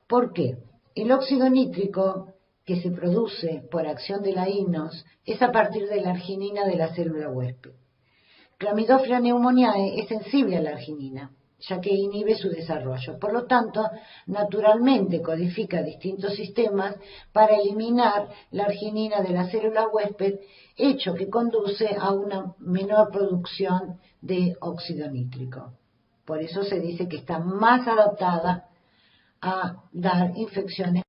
¿Por qué? El óxido nítrico que se produce por acción de la INOS es a partir de la arginina de la célula huésped. Clamidófila pneumoniae es sensible a la arginina, ya que inhibe su desarrollo. Por lo tanto, naturalmente codifica distintos sistemas para eliminar la arginina de la célula huésped, hecho que conduce a una menor producción de óxido nítrico. Por eso se dice que está más adaptada a dar infecciones.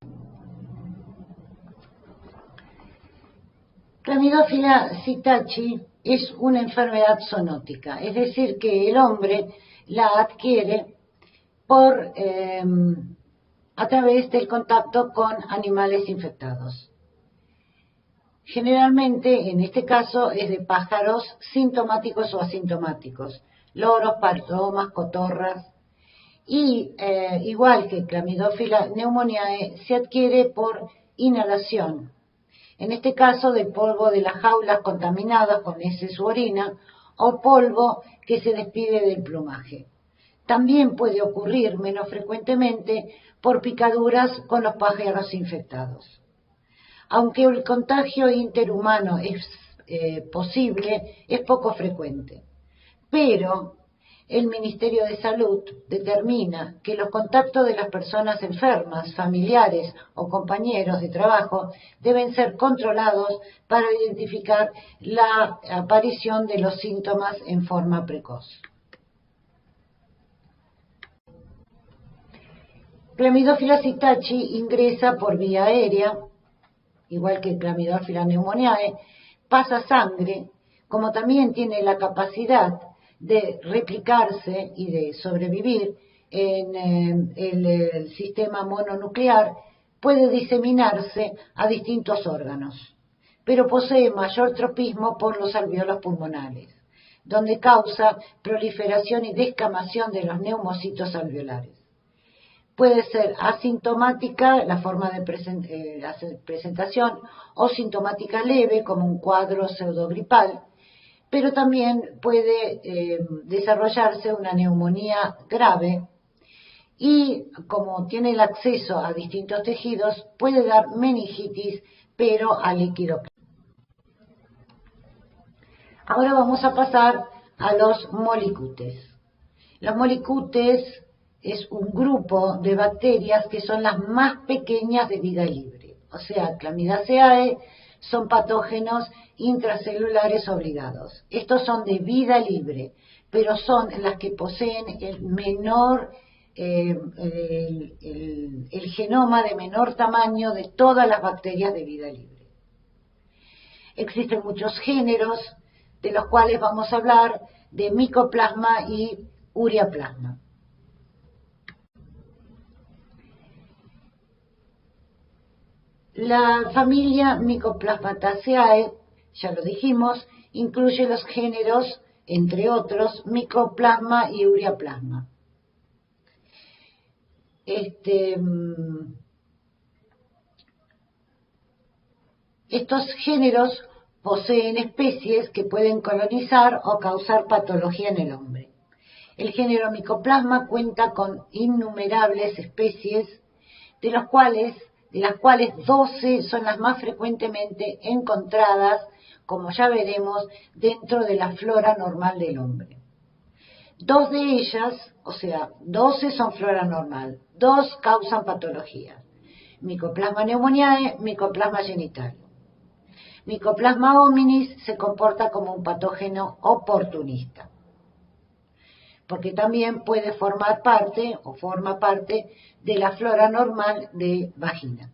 Clamidófila psittaci es una enfermedad zoonótica, es decir, que el hombre la adquiere a través del contacto con animales infectados. Generalmente, en este caso, es de pájaros sintomáticos o asintomáticos, loros, palomas, cotorras, y igual que Clamidófila pneumoniae, se adquiere por inhalación. En este caso, del polvo de las jaulas contaminadas con heces u orina, o polvo que se despide del plumaje. También puede ocurrir, menos frecuentemente, por picaduras con los pájaros infectados. Aunque el contagio interhumano es posible, es poco frecuente. Pero el Ministerio de Salud determina que los contactos de las personas enfermas, familiares o compañeros de trabajo deben ser controlados para identificar la aparición de los síntomas en forma precoz. Clamidófila citachi ingresa por vía aérea, igual que Clamidófila pneumoniae, pasa sangre, como también tiene la capacidad de replicarse y de sobrevivir en el sistema mononuclear, puede diseminarse a distintos órganos, pero posee mayor tropismo por los alvéolos pulmonares, donde causa proliferación y descamación de los neumocitos alveolares. Puede ser asintomática la forma de presentación o sintomática leve como un cuadro pseudogripal, pero también puede desarrollarse una neumonía grave y como tiene el acceso a distintos tejidos puede dar meningitis pero a líquido. Ahora vamos a pasar a los molicutes. Los molicutes es un grupo de bacterias que son las más pequeñas de vida libre. O sea, Clamidaceae son patógenos intracelulares obligados. Estos son de vida libre, pero son las que poseen el menor, el genoma de menor tamaño de todas las bacterias de vida libre. Existen muchos géneros, de los cuales vamos a hablar de Mycoplasma y Ureaplasma. La familia Mycoplasmataceae, ya lo dijimos, incluye los géneros, entre otros, Mycoplasma y Ureaplasma. Estos géneros poseen especies que pueden colonizar o causar patología en el hombre. El género Mycoplasma cuenta con innumerables especies, de las cuales 12 son las más frecuentemente encontradas, como ya veremos, dentro de la flora normal del hombre. 2 de ellas, o sea, 12 son flora normal, 2 causan patología. Mycoplasma pneumoniae, Mycoplasma genitalium. Mycoplasma hominis se comporta como un patógeno oportunista, porque también puede formar parte o forma parte de la flora normal de vagina.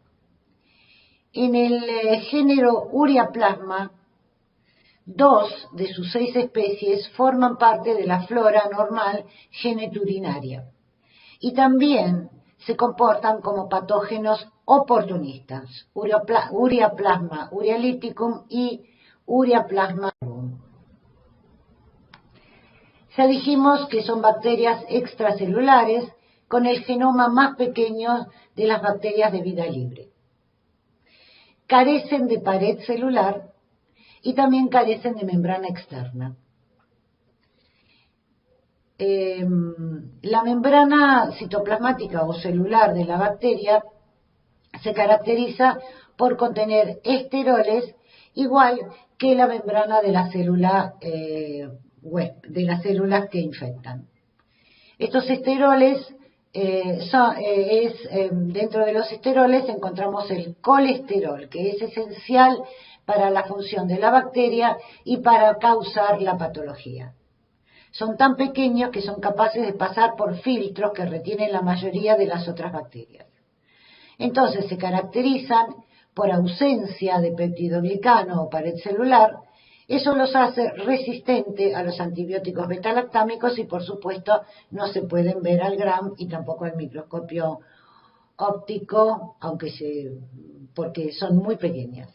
En el género Ureaplasma, 2 de sus 6 especies forman parte de la flora normal geneturinaria y también se comportan como patógenos oportunistas, Ureaplasma urealyticum y Ureaplasma. Ya dijimos que son bacterias extracelulares con el genoma más pequeño de las bacterias de vida libre. Carecen de pared celular y también carecen de membrana externa. La membrana citoplasmática o celular de la bacteria se caracteriza por contener esteroles igual que la membrana de la célula de las células que infectan. Estos esteroles dentro de los esteroles encontramos el colesterol, que es esencial para la función de la bacteria y para causar la patología. Son tan pequeños que son capaces de pasar por filtros que retienen la mayoría de las otras bacterias. Entonces se caracterizan por ausencia de peptidoglicano o pared celular. Eso los hace resistentes a los antibióticos betalactámicos y por supuesto no se pueden ver al GRAM y tampoco al microscopio óptico, porque son muy pequeñas.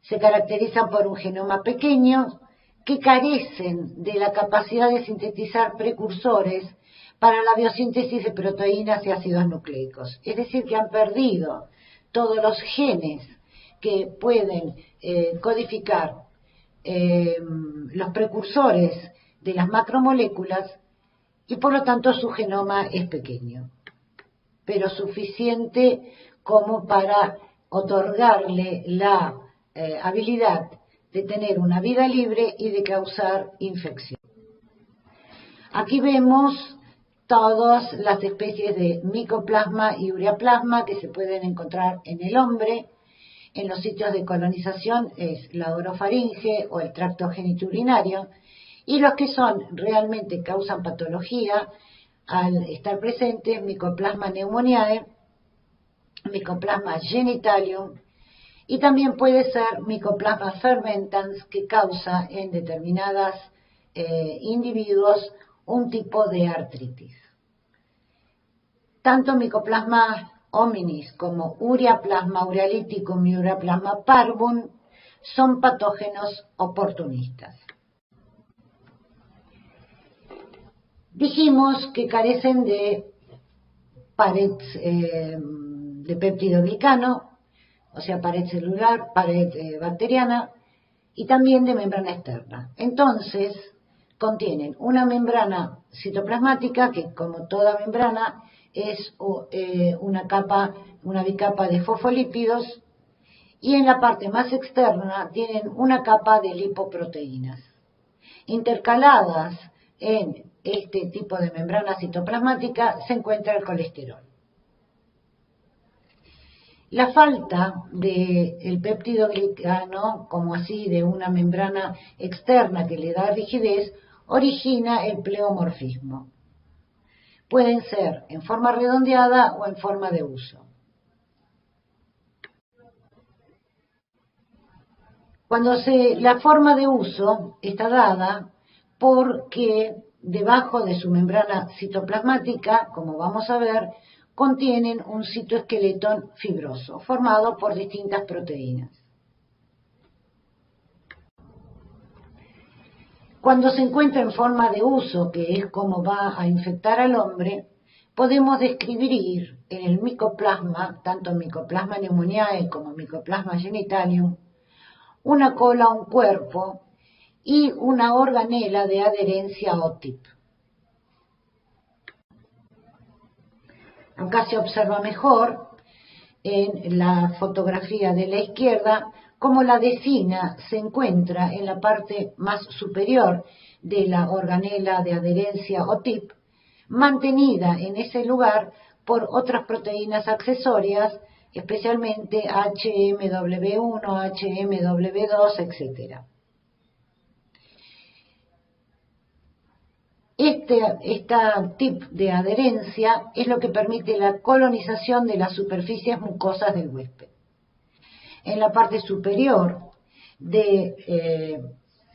Se caracterizan por un genoma pequeño que carecen de la capacidad de sintetizar precursores para la biosíntesis de proteínas y ácidos nucleicos. Es decir, que han perdido todos los genes que pueden codificar los precursores de las macromoléculas y por lo tanto su genoma es pequeño, pero suficiente como para otorgarle la habilidad de tener una vida libre y de causar infección. Aquí vemos todas las especies de micoplasma y ureaplasma que se pueden encontrar en el hombre. En los sitios de colonización es la orofaringe o el tracto genitourinario, y los que son realmente causan patología al estar presentes, Mycoplasma pneumoniae, Mycoplasma genitalium, y también puede ser Mycoplasma fermentans, que causa en determinados individuos un tipo de artritis. Tanto Mycoplasma hominis como Ureaplasma urealyticum y Ureaplasma parvum son patógenos oportunistas. Dijimos que carecen de pared de péptido glicano, o sea, pared celular, pared bacteriana, y también de membrana externa. Entonces, contienen una membrana citoplasmática, que como toda membrana es una bicapa de fosfolípidos, y en la parte más externa tienen una capa de lipoproteínas. Intercaladas en este tipo de membrana citoplasmática se encuentra el colesterol. La falta del péptido glicano, como así de una membrana externa que le da rigidez, origina el pleomorfismo. Pueden ser en forma redondeada o en forma de uso. La forma de uso está dada porque debajo de su membrana citoplasmática, como vamos a ver, contienen un citoesqueleto fibroso, formado por distintas proteínas. Cuando se encuentra en forma de uso, que es como va a infectar al hombre, podemos describir en el micoplasma, tanto Mycoplasma pneumoniae como Mycoplasma genitalium, una cola, un cuerpo y una organela de adherencia OTIP. Acá se observa mejor en la fotografía de la izquierda cómo la adhesina se encuentra en la parte más superior de la organela de adherencia OTIP, mantenida en ese lugar por otras proteínas accesorias, especialmente HMW1, HMW2, etc. Esta tip de adherencia es lo que permite la colonización de las superficies mucosas del huésped. En la parte superior de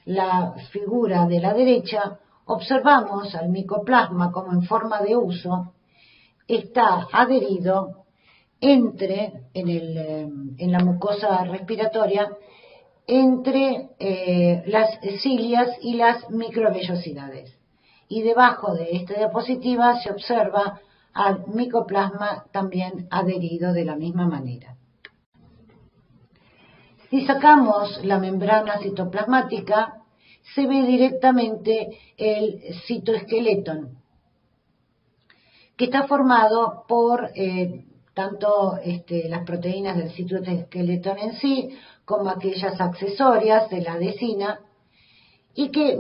la figura de la derecha observamos al micoplasma como en forma de uso está adherido en la mucosa respiratoria entre las cilias y las microvellosidades. Y debajo de esta diapositiva se observa al micoplasma también adherido de la misma manera. Si sacamos la membrana citoplasmática, se ve directamente el citoesqueleto, que está formado por tanto las proteínas del citoesqueleto en sí, como aquellas accesorias de la adhesina, y que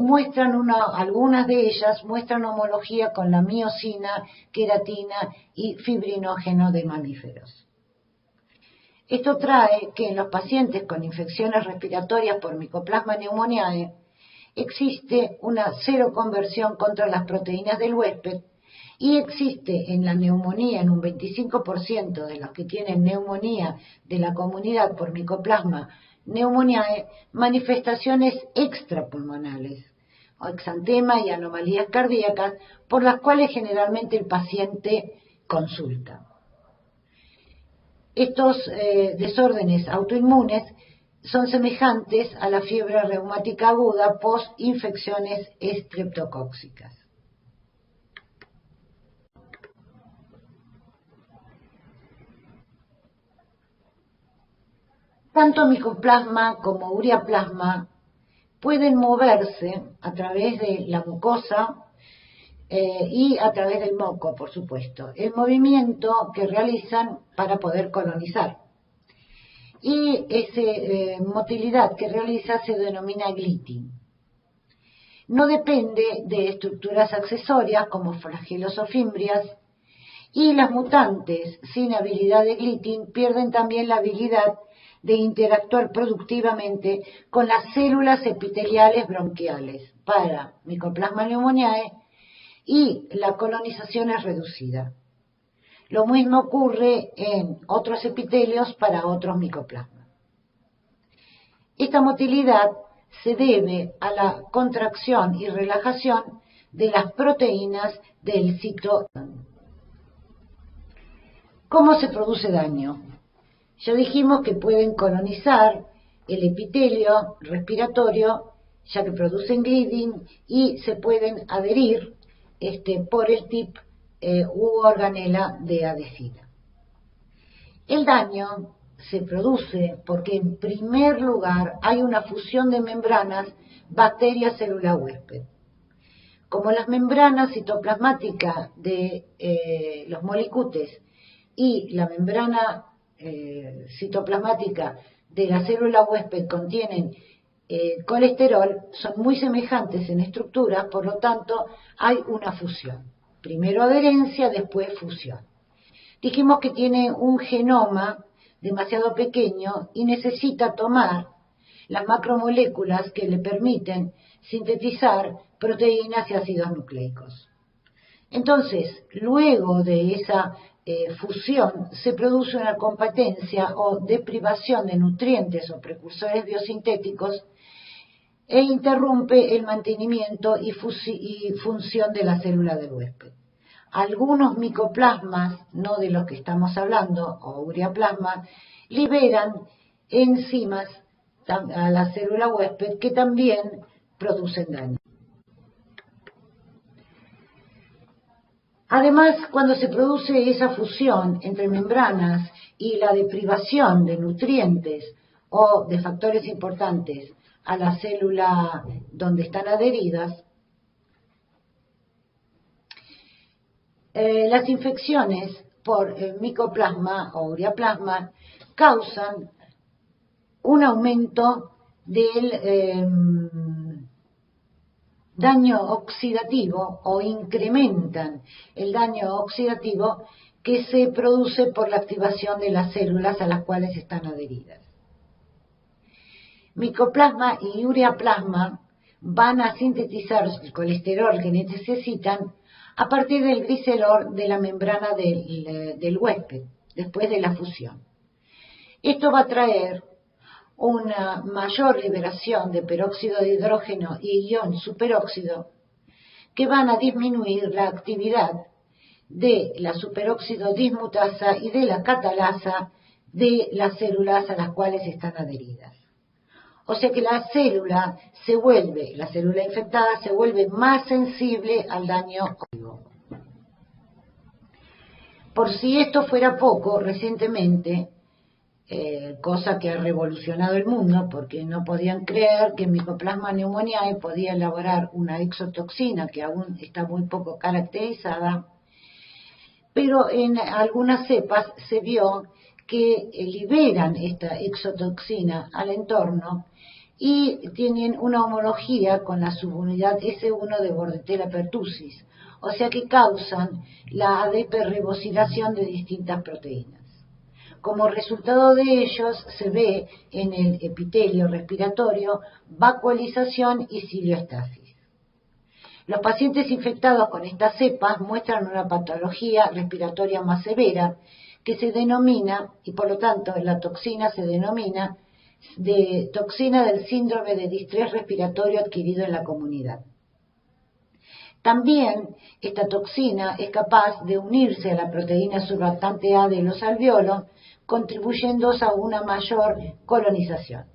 algunas de ellas muestran homología con la miosina, queratina y fibrinógeno de mamíferos. Esto trae que en los pacientes con infecciones respiratorias por Mycoplasma pneumoniae existe una cero conversión contra las proteínas del huésped, y existe en la neumonía, en un 25% de los que tienen neumonía de la comunidad por Mycoplasma pneumoniae, manifestaciones extrapulmonales, o exantema y anomalías cardíacas, por las cuales generalmente el paciente consulta. Estos desórdenes autoinmunes son semejantes a la fiebre reumática aguda post-infecciones estreptocóccicas. Tanto micoplasma como ureaplasma pueden moverse a través de la mucosa y a través del moco, por supuesto. El movimiento que realizan para poder colonizar. Y esa motilidad que realiza se denomina glitting. no depende de estructuras accesorias como flagelos o fimbrias, y las mutantes sin habilidad de glitting pierden también la habilidad de interactuar productivamente con las células epiteliales bronquiales para Mycoplasma pneumoniae, y la colonización es reducida. Lo mismo ocurre en otros epitelios para otros micoplasmas. Esta motilidad se debe a la contracción y relajación de las proteínas del citoplasma. ¿Cómo se produce daño? Ya dijimos que pueden colonizar el epitelio respiratorio, ya que producen gliding, y se pueden adherir por el tip u organela de adhesina. El daño se produce porque, en primer lugar, hay una fusión de membranas bacteria-célula huésped. Como las membranas citoplasmáticas de los molicutes y la membrana citoplasmática de la célula huésped contienen colesterol, son muy semejantes en estructura, por lo tanto hay una fusión. Primero adherencia, después fusión. Dijimos que tiene un genoma demasiado pequeño y necesita tomar las macromoléculas que le permiten sintetizar proteínas y ácidos nucleicos. Entonces, luego de esa fusión, se produce una competencia o deprivación de nutrientes o precursores biosintéticos e interrumpe el mantenimiento y función de la célula del huésped. Algunos micoplasmas, no de los que estamos hablando, o ureaplasma, liberan enzimas a la célula huésped que también producen daño. Además, cuando se produce esa fusión entre membranas y la deprivación de nutrientes o de factores importantes a la célula donde están adheridas, las infecciones por micoplasma o ureaplasma causan un aumento del daño oxidativo, o incrementan el daño oxidativo que se produce por la activación de las células a las cuales están adheridas. Micoplasma y ureaplasma van a sintetizar el colesterol que necesitan a partir del glicerol de la membrana del huésped, después de la fusión. Esto va a traer una mayor liberación de peróxido de hidrógeno y ion superóxido, que van a disminuir la actividad de la superóxido dismutasa y de la catalasa de las células a las cuales están adheridas. O sea que la célula infectada se vuelve más sensible al daño oxidativo. Por si esto fuera poco, recientemente, cosa que ha revolucionado el mundo, porque no podían creer que Mycoplasma pneumoniae podía elaborar una exotoxina que aún está muy poco caracterizada, pero en algunas cepas se vio que liberan esta exotoxina al entorno y tienen una homología con la subunidad S1 de Bordetella pertussis, o sea que causan la deperribosilación de distintas proteínas. Como resultado de ellos se ve en el epitelio respiratorio vacuolización y ciliostasis. Los pacientes infectados con estas cepas muestran una patología respiratoria más severa que se denomina, y por lo tanto la toxina se denomina de toxina del síndrome de distrés respiratorio adquirido en la comunidad. También esta toxina es capaz de unirse a la proteína surfactante A de los alveolos, contribuyendo a una mayor colonización.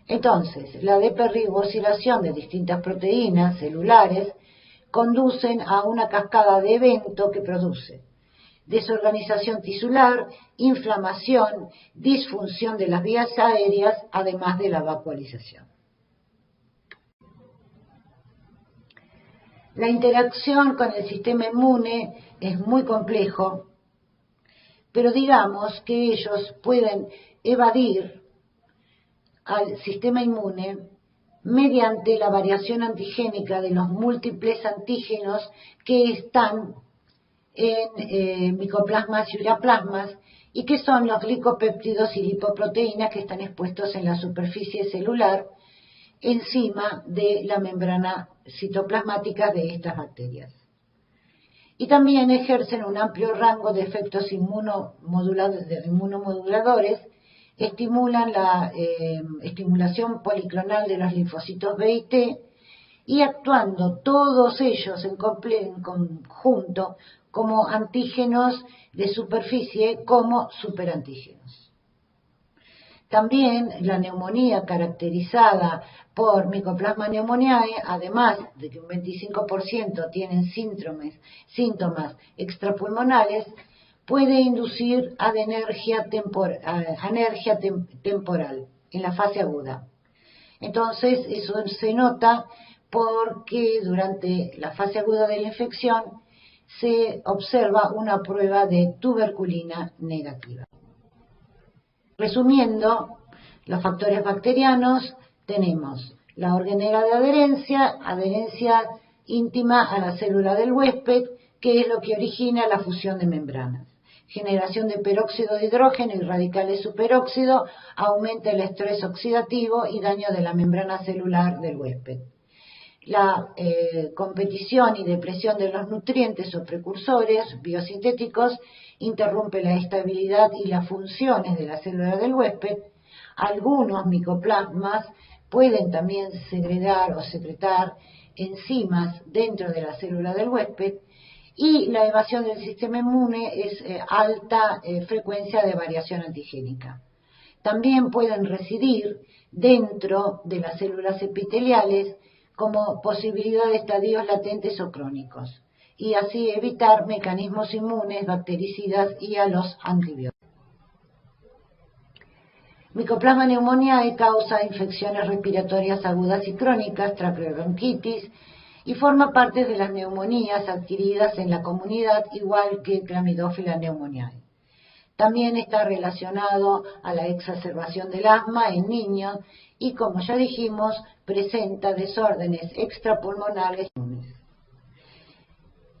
Entonces, la deperribosilación de distintas proteínas celulares conducen a una cascada de eventos que produce desorganización tisular, inflamación, disfunción de las vías aéreas, además de la vacuolización. La interacción con el sistema inmune es muy complejo, pero digamos que ellos pueden evadir al sistema inmune mediante la variación antigénica de los múltiples antígenos que están en micoplasmas y ureaplasmas y que son los glicopéptidos y lipoproteínas que están expuestos en la superficie celular encima de la membrana citoplasmática de estas bacterias. Y también ejercen un amplio rango de efectos inmunomoduladores, estimulan la estimulación policlonal de los linfocitos B y T, y actuando todos ellos en conjunto como antígenos de superficie como superantígenos. También la neumonía caracterizada por Mycoplasma pneumoniae, además de que un 25% tienen síntomas extrapulmonares, puede inducir anergia temporal en la fase aguda. Entonces, eso se nota porque durante la fase aguda de la infección se observa una prueba de tuberculina negativa. Resumiendo, los factores bacterianos tenemos la organela de adherencia íntima a la célula del huésped, que es lo que origina la fusión de membranas. Generación de peróxido de hidrógeno y radicales superóxido, aumenta el estrés oxidativo y daño de la membrana celular del huésped. La competición y depresión de los nutrientes o precursores biosintéticos interrumpe la estabilidad y las funciones de la célula del huésped. Algunos micoplasmas pueden también segregar o secretar enzimas dentro de la célula del huésped, y la evasión del sistema inmune es alta frecuencia de variación antigénica. También pueden residir dentro de las células epiteliales como posibilidad de estadios latentes o crónicos, y así evitar mecanismos inmunes, bactericidas y a los antibióticos. Mycoplasma pneumoniae causa infecciones respiratorias agudas y crónicas, traqueobronquitis, y forma parte de las neumonías adquiridas en la comunidad, igual que Chlamydophila pneumoniae. También está relacionado a la exacerbación del asma en niños y, como ya dijimos, presenta desórdenes extrapulmonares.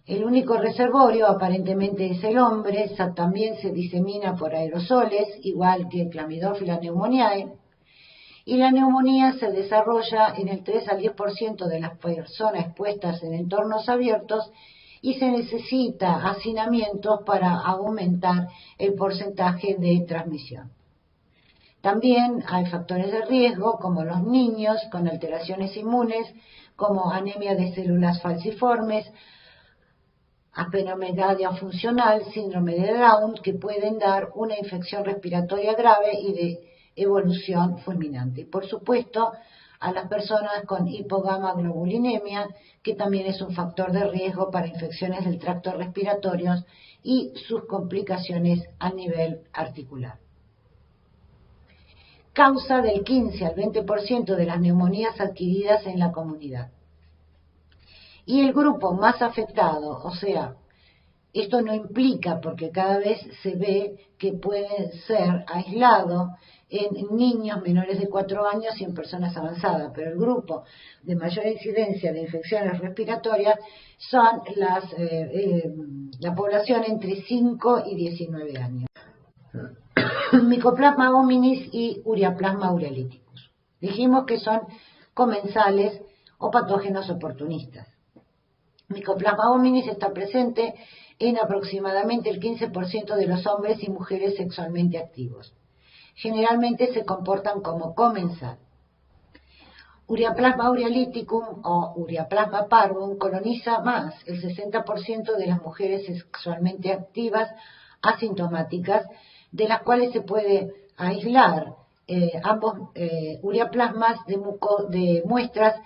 El único reservorio aparentemente es el hombre, también se disemina por aerosoles, igual que Chlamydophila pneumoniae, y la neumonía se desarrolla en el 3 al 10% de las personas expuestas en entornos abiertos, y se necesita hacinamientos para aumentar el porcentaje de transmisión. También hay factores de riesgo, como los niños con alteraciones inmunes, como anemia de células falciformes, apenomagalia funcional, síndrome de Down, que pueden dar una infección respiratoria grave y de evolución fulminante. Y por supuesto, a las personas con hipogamaglobulinemia, que también es un factor de riesgo para infecciones del tracto respiratorio y sus complicaciones a nivel articular. Causa del 15 al 20% de las neumonías adquiridas en la comunidad. Y el grupo más afectado, o sea, esto no implica, porque cada vez se ve que puede ser aislado en niños menores de 4 años y en personas avanzadas, pero el grupo de mayor incidencia de infecciones respiratorias son la población entre 5 y 19 años. Mycoplasma hominis y Ureaplasma urealyticus. Dijimos que son comensales o patógenos oportunistas. Mycoplasma hominis está presente en aproximadamente el 15% de los hombres y mujeres sexualmente activos. Generalmente se comportan como comensal. Ureaplasma urealyticum o Ureaplasma parvum coloniza más el 60% de las mujeres sexualmente activas asintomáticas, de las cuales se puede aislar ambos ureaplasmas de muestras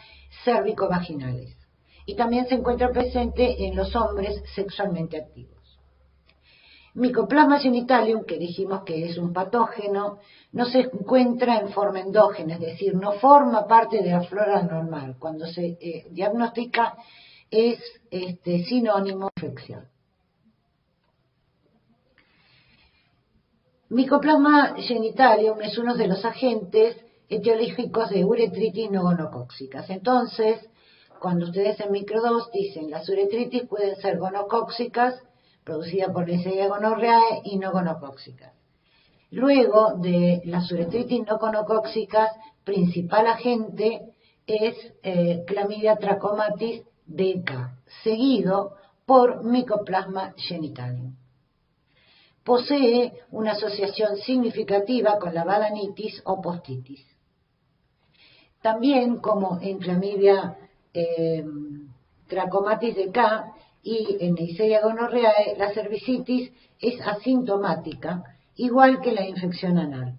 cérvico-vaginales. Y también se encuentra presente en los hombres sexualmente activos. Mycoplasma genitalium, que dijimos que es un patógeno, no se encuentra en forma endógena, es decir, no forma parte de la flora normal. Cuando se diagnostica es sinónimo de infección. Mycoplasma genitalium es uno de los agentes etiológicos de uretritis no gonocóxicas. Entonces, cuando ustedes en microdos dicen las uretritis pueden ser gonocóxicas, producidas por Neisseria gonorrhoeae, y no gonocóxicas. Luego de las uretritis no gonocóxicas, principal agente es Clamidia trachomatis DK, seguido por Mycoplasma genitalium. Posee una asociación significativa con la badanitis o postitis. También, como en Clamidia trachomatis DK y en Neisseria gonorrhoeae, la cervicitis es asintomática, igual que la infección anal.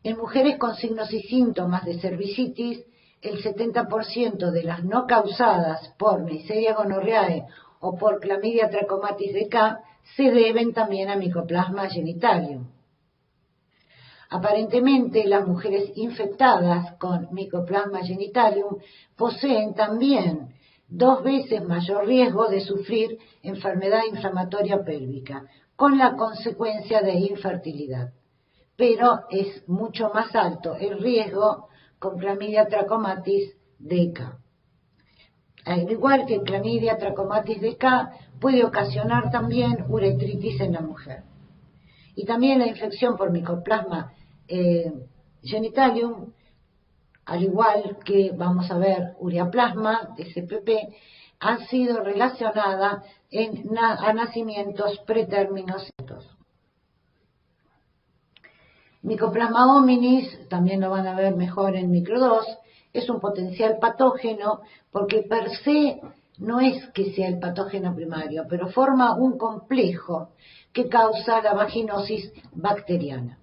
En mujeres con signos y síntomas de cervicitis, el 70% de las no causadas por Neisseria gonorrhoeae o por Clamidia trachomatis DK se deben también a Mycoplasma genitalium. Aparentemente, las mujeres infectadas con Mycoplasma genitalium poseen también 2 veces mayor riesgo de sufrir enfermedad inflamatoria pélvica, con la consecuencia de infertilidad. Pero es mucho más alto el riesgo con Clamidia trachomatis DK. Al igual que Clamidia trachomatis DK, puede ocasionar también uretritis en la mujer. Y también la infección por Mycoplasma genitalium, al igual que vamos a ver ureaplasma, SPP, han sido relacionadas a nacimientos pretérminos. Mycoplasma hominis, también lo van a ver mejor en microdos, es un potencial patógeno porque per se no es que sea el patógeno primario, pero forma un complejo que causa la vaginosis bacteriana.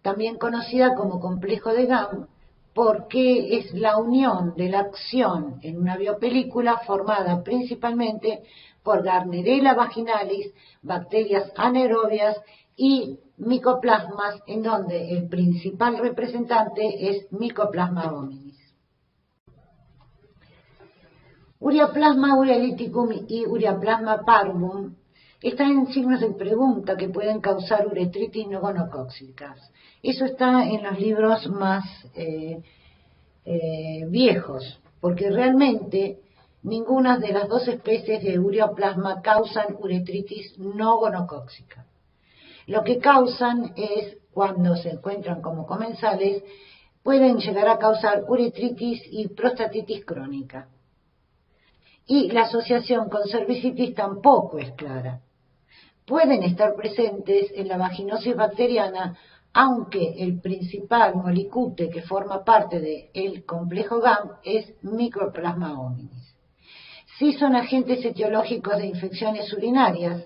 También conocida como complejo de Gham, porque es la unión de la acción en una biopelícula formada principalmente por Gardnerella vaginalis, bacterias anaerobias y micoplasmas, en donde el principal representante es Mycoplasma hominis. Ureaplasma urealyticum y Ureaplasma parvum están en signos de pregunta que pueden causar uretritis no gonocóxicas. Eso está en los libros más viejos, porque realmente ninguna de las 2 especies de ureaplasma causan uretritis no gonocóxica. Lo que causan es, cuando se encuentran como comensales, pueden llegar a causar uretritis y prostatitis crónica. Y la asociación con cervicitis tampoco es clara. Pueden estar presentes en la vaginosis bacteriana, aunque el principal molicute que forma parte del complejo Gham es Mycoplasma hominis. Sí son agentes etiológicos de infecciones urinarias,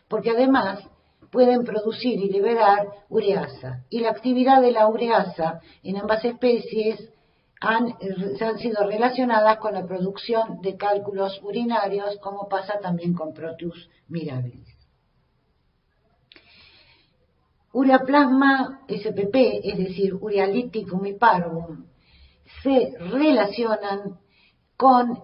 porque además pueden producir y liberar ureasa. Y la actividad de la ureasa en ambas especies han sido relacionadas con la producción de cálculos urinarios, como pasa también con Proteus mirabilis. Ureaplasma SPP, es decir, Urealyticum y parvum, se relacionan con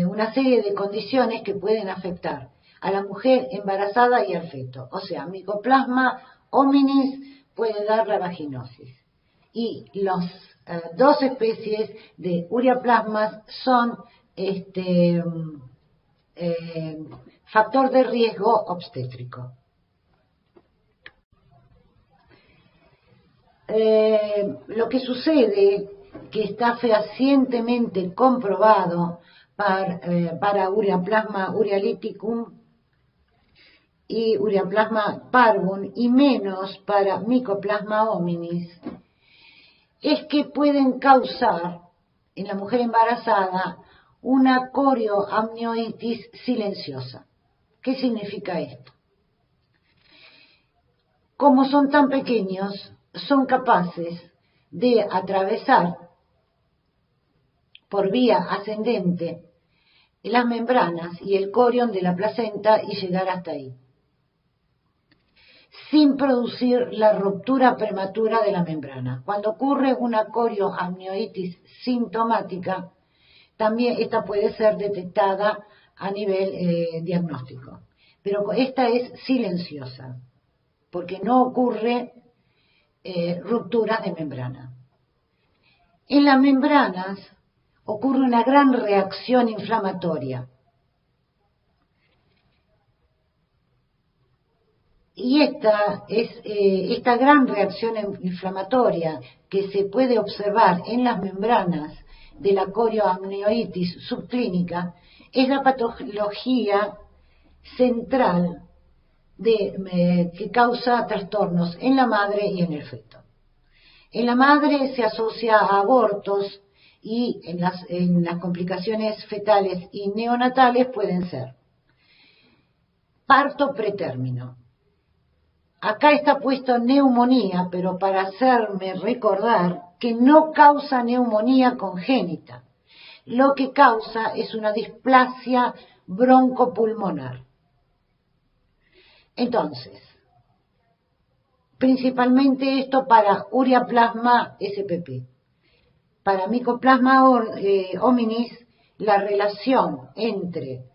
una serie de condiciones que pueden afectar a la mujer embarazada y al feto. O sea, Mycoplasma hominis puede dar la vaginosis. Y las 2 especies de ureaplasmas son factor de riesgo obstétrico. Lo que sucede, que está fehacientemente comprobado para Ureaplasma urealyticum y Ureaplasma parvum, y menos para Mycoplasma hominis, es que pueden causar en la mujer embarazada una corioamnioitis silenciosa. ¿Qué significa esto? Como son tan pequeños, son capaces de atravesar por vía ascendente las membranas y el corion de la placenta y llegar hasta ahí, sin producir la ruptura prematura de la membrana. Cuando ocurre una corioamnioitis sintomática, también esta puede ser detectada a nivel diagnóstico, pero esta es silenciosa, porque no ocurre rupturas de membrana. En las membranas ocurre una gran reacción inflamatoria. Y esta gran reacción inflamatoria que se puede observar en las membranas de la corioamnionitis subclínica es la patología central que causa trastornos en la madre y en el feto. En la madre se asocia a abortos y en las complicaciones fetales y neonatales pueden ser parto pretérmino. Acá está puesto neumonía, pero para hacerme recordar que no causa neumonía congénita. Lo que causa es una displasia broncopulmonar. Entonces, principalmente esto para ureaplasma spp. Para Mycoplasma hominis, la relación entre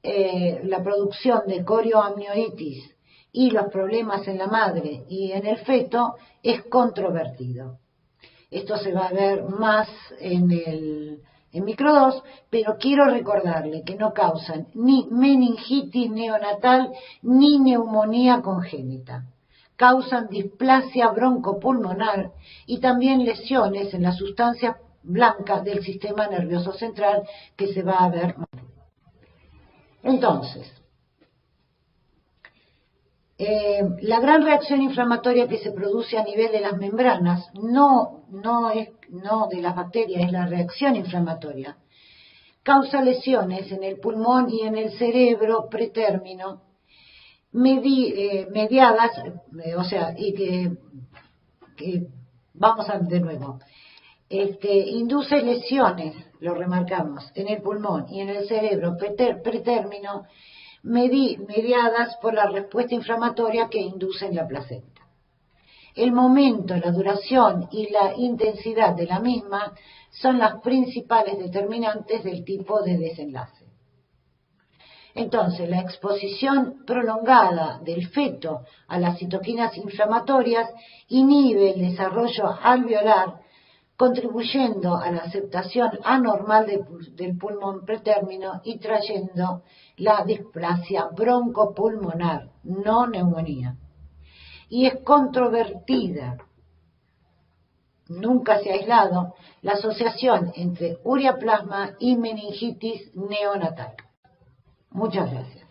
la producción de corioamnionitis y los problemas en la madre y en el feto es controvertido. Esto se va a ver más en micro 2, pero quiero recordarle que no causan ni meningitis neonatal ni neumonía congénita. Causan displasia broncopulmonar y también lesiones en las sustancias blancas del sistema nervioso central que se va a ver. Entonces, la gran reacción inflamatoria que se produce a nivel de las membranas no de las bacterias, es la reacción inflamatoria. Causa lesiones en el pulmón y en el cerebro pretérmino, mediadas, vamos a de nuevo. Induce lesiones, lo remarcamos, en el pulmón y en el cerebro pretérmino, mediadas por la respuesta inflamatoria que induce en la placenta. El momento, la duración y la intensidad de la misma son las principales determinantes del tipo de desenlace. Entonces, la exposición prolongada del feto a las citoquinas inflamatorias inhibe el desarrollo alveolar, contribuyendo a la aceptación anormal del pulmón pretérmino y trayendo la displasia broncopulmonar, no neumonía. Y es controvertida, nunca se ha aislado, la asociación entre ureaplasma y meningitis neonatal. Muchas gracias.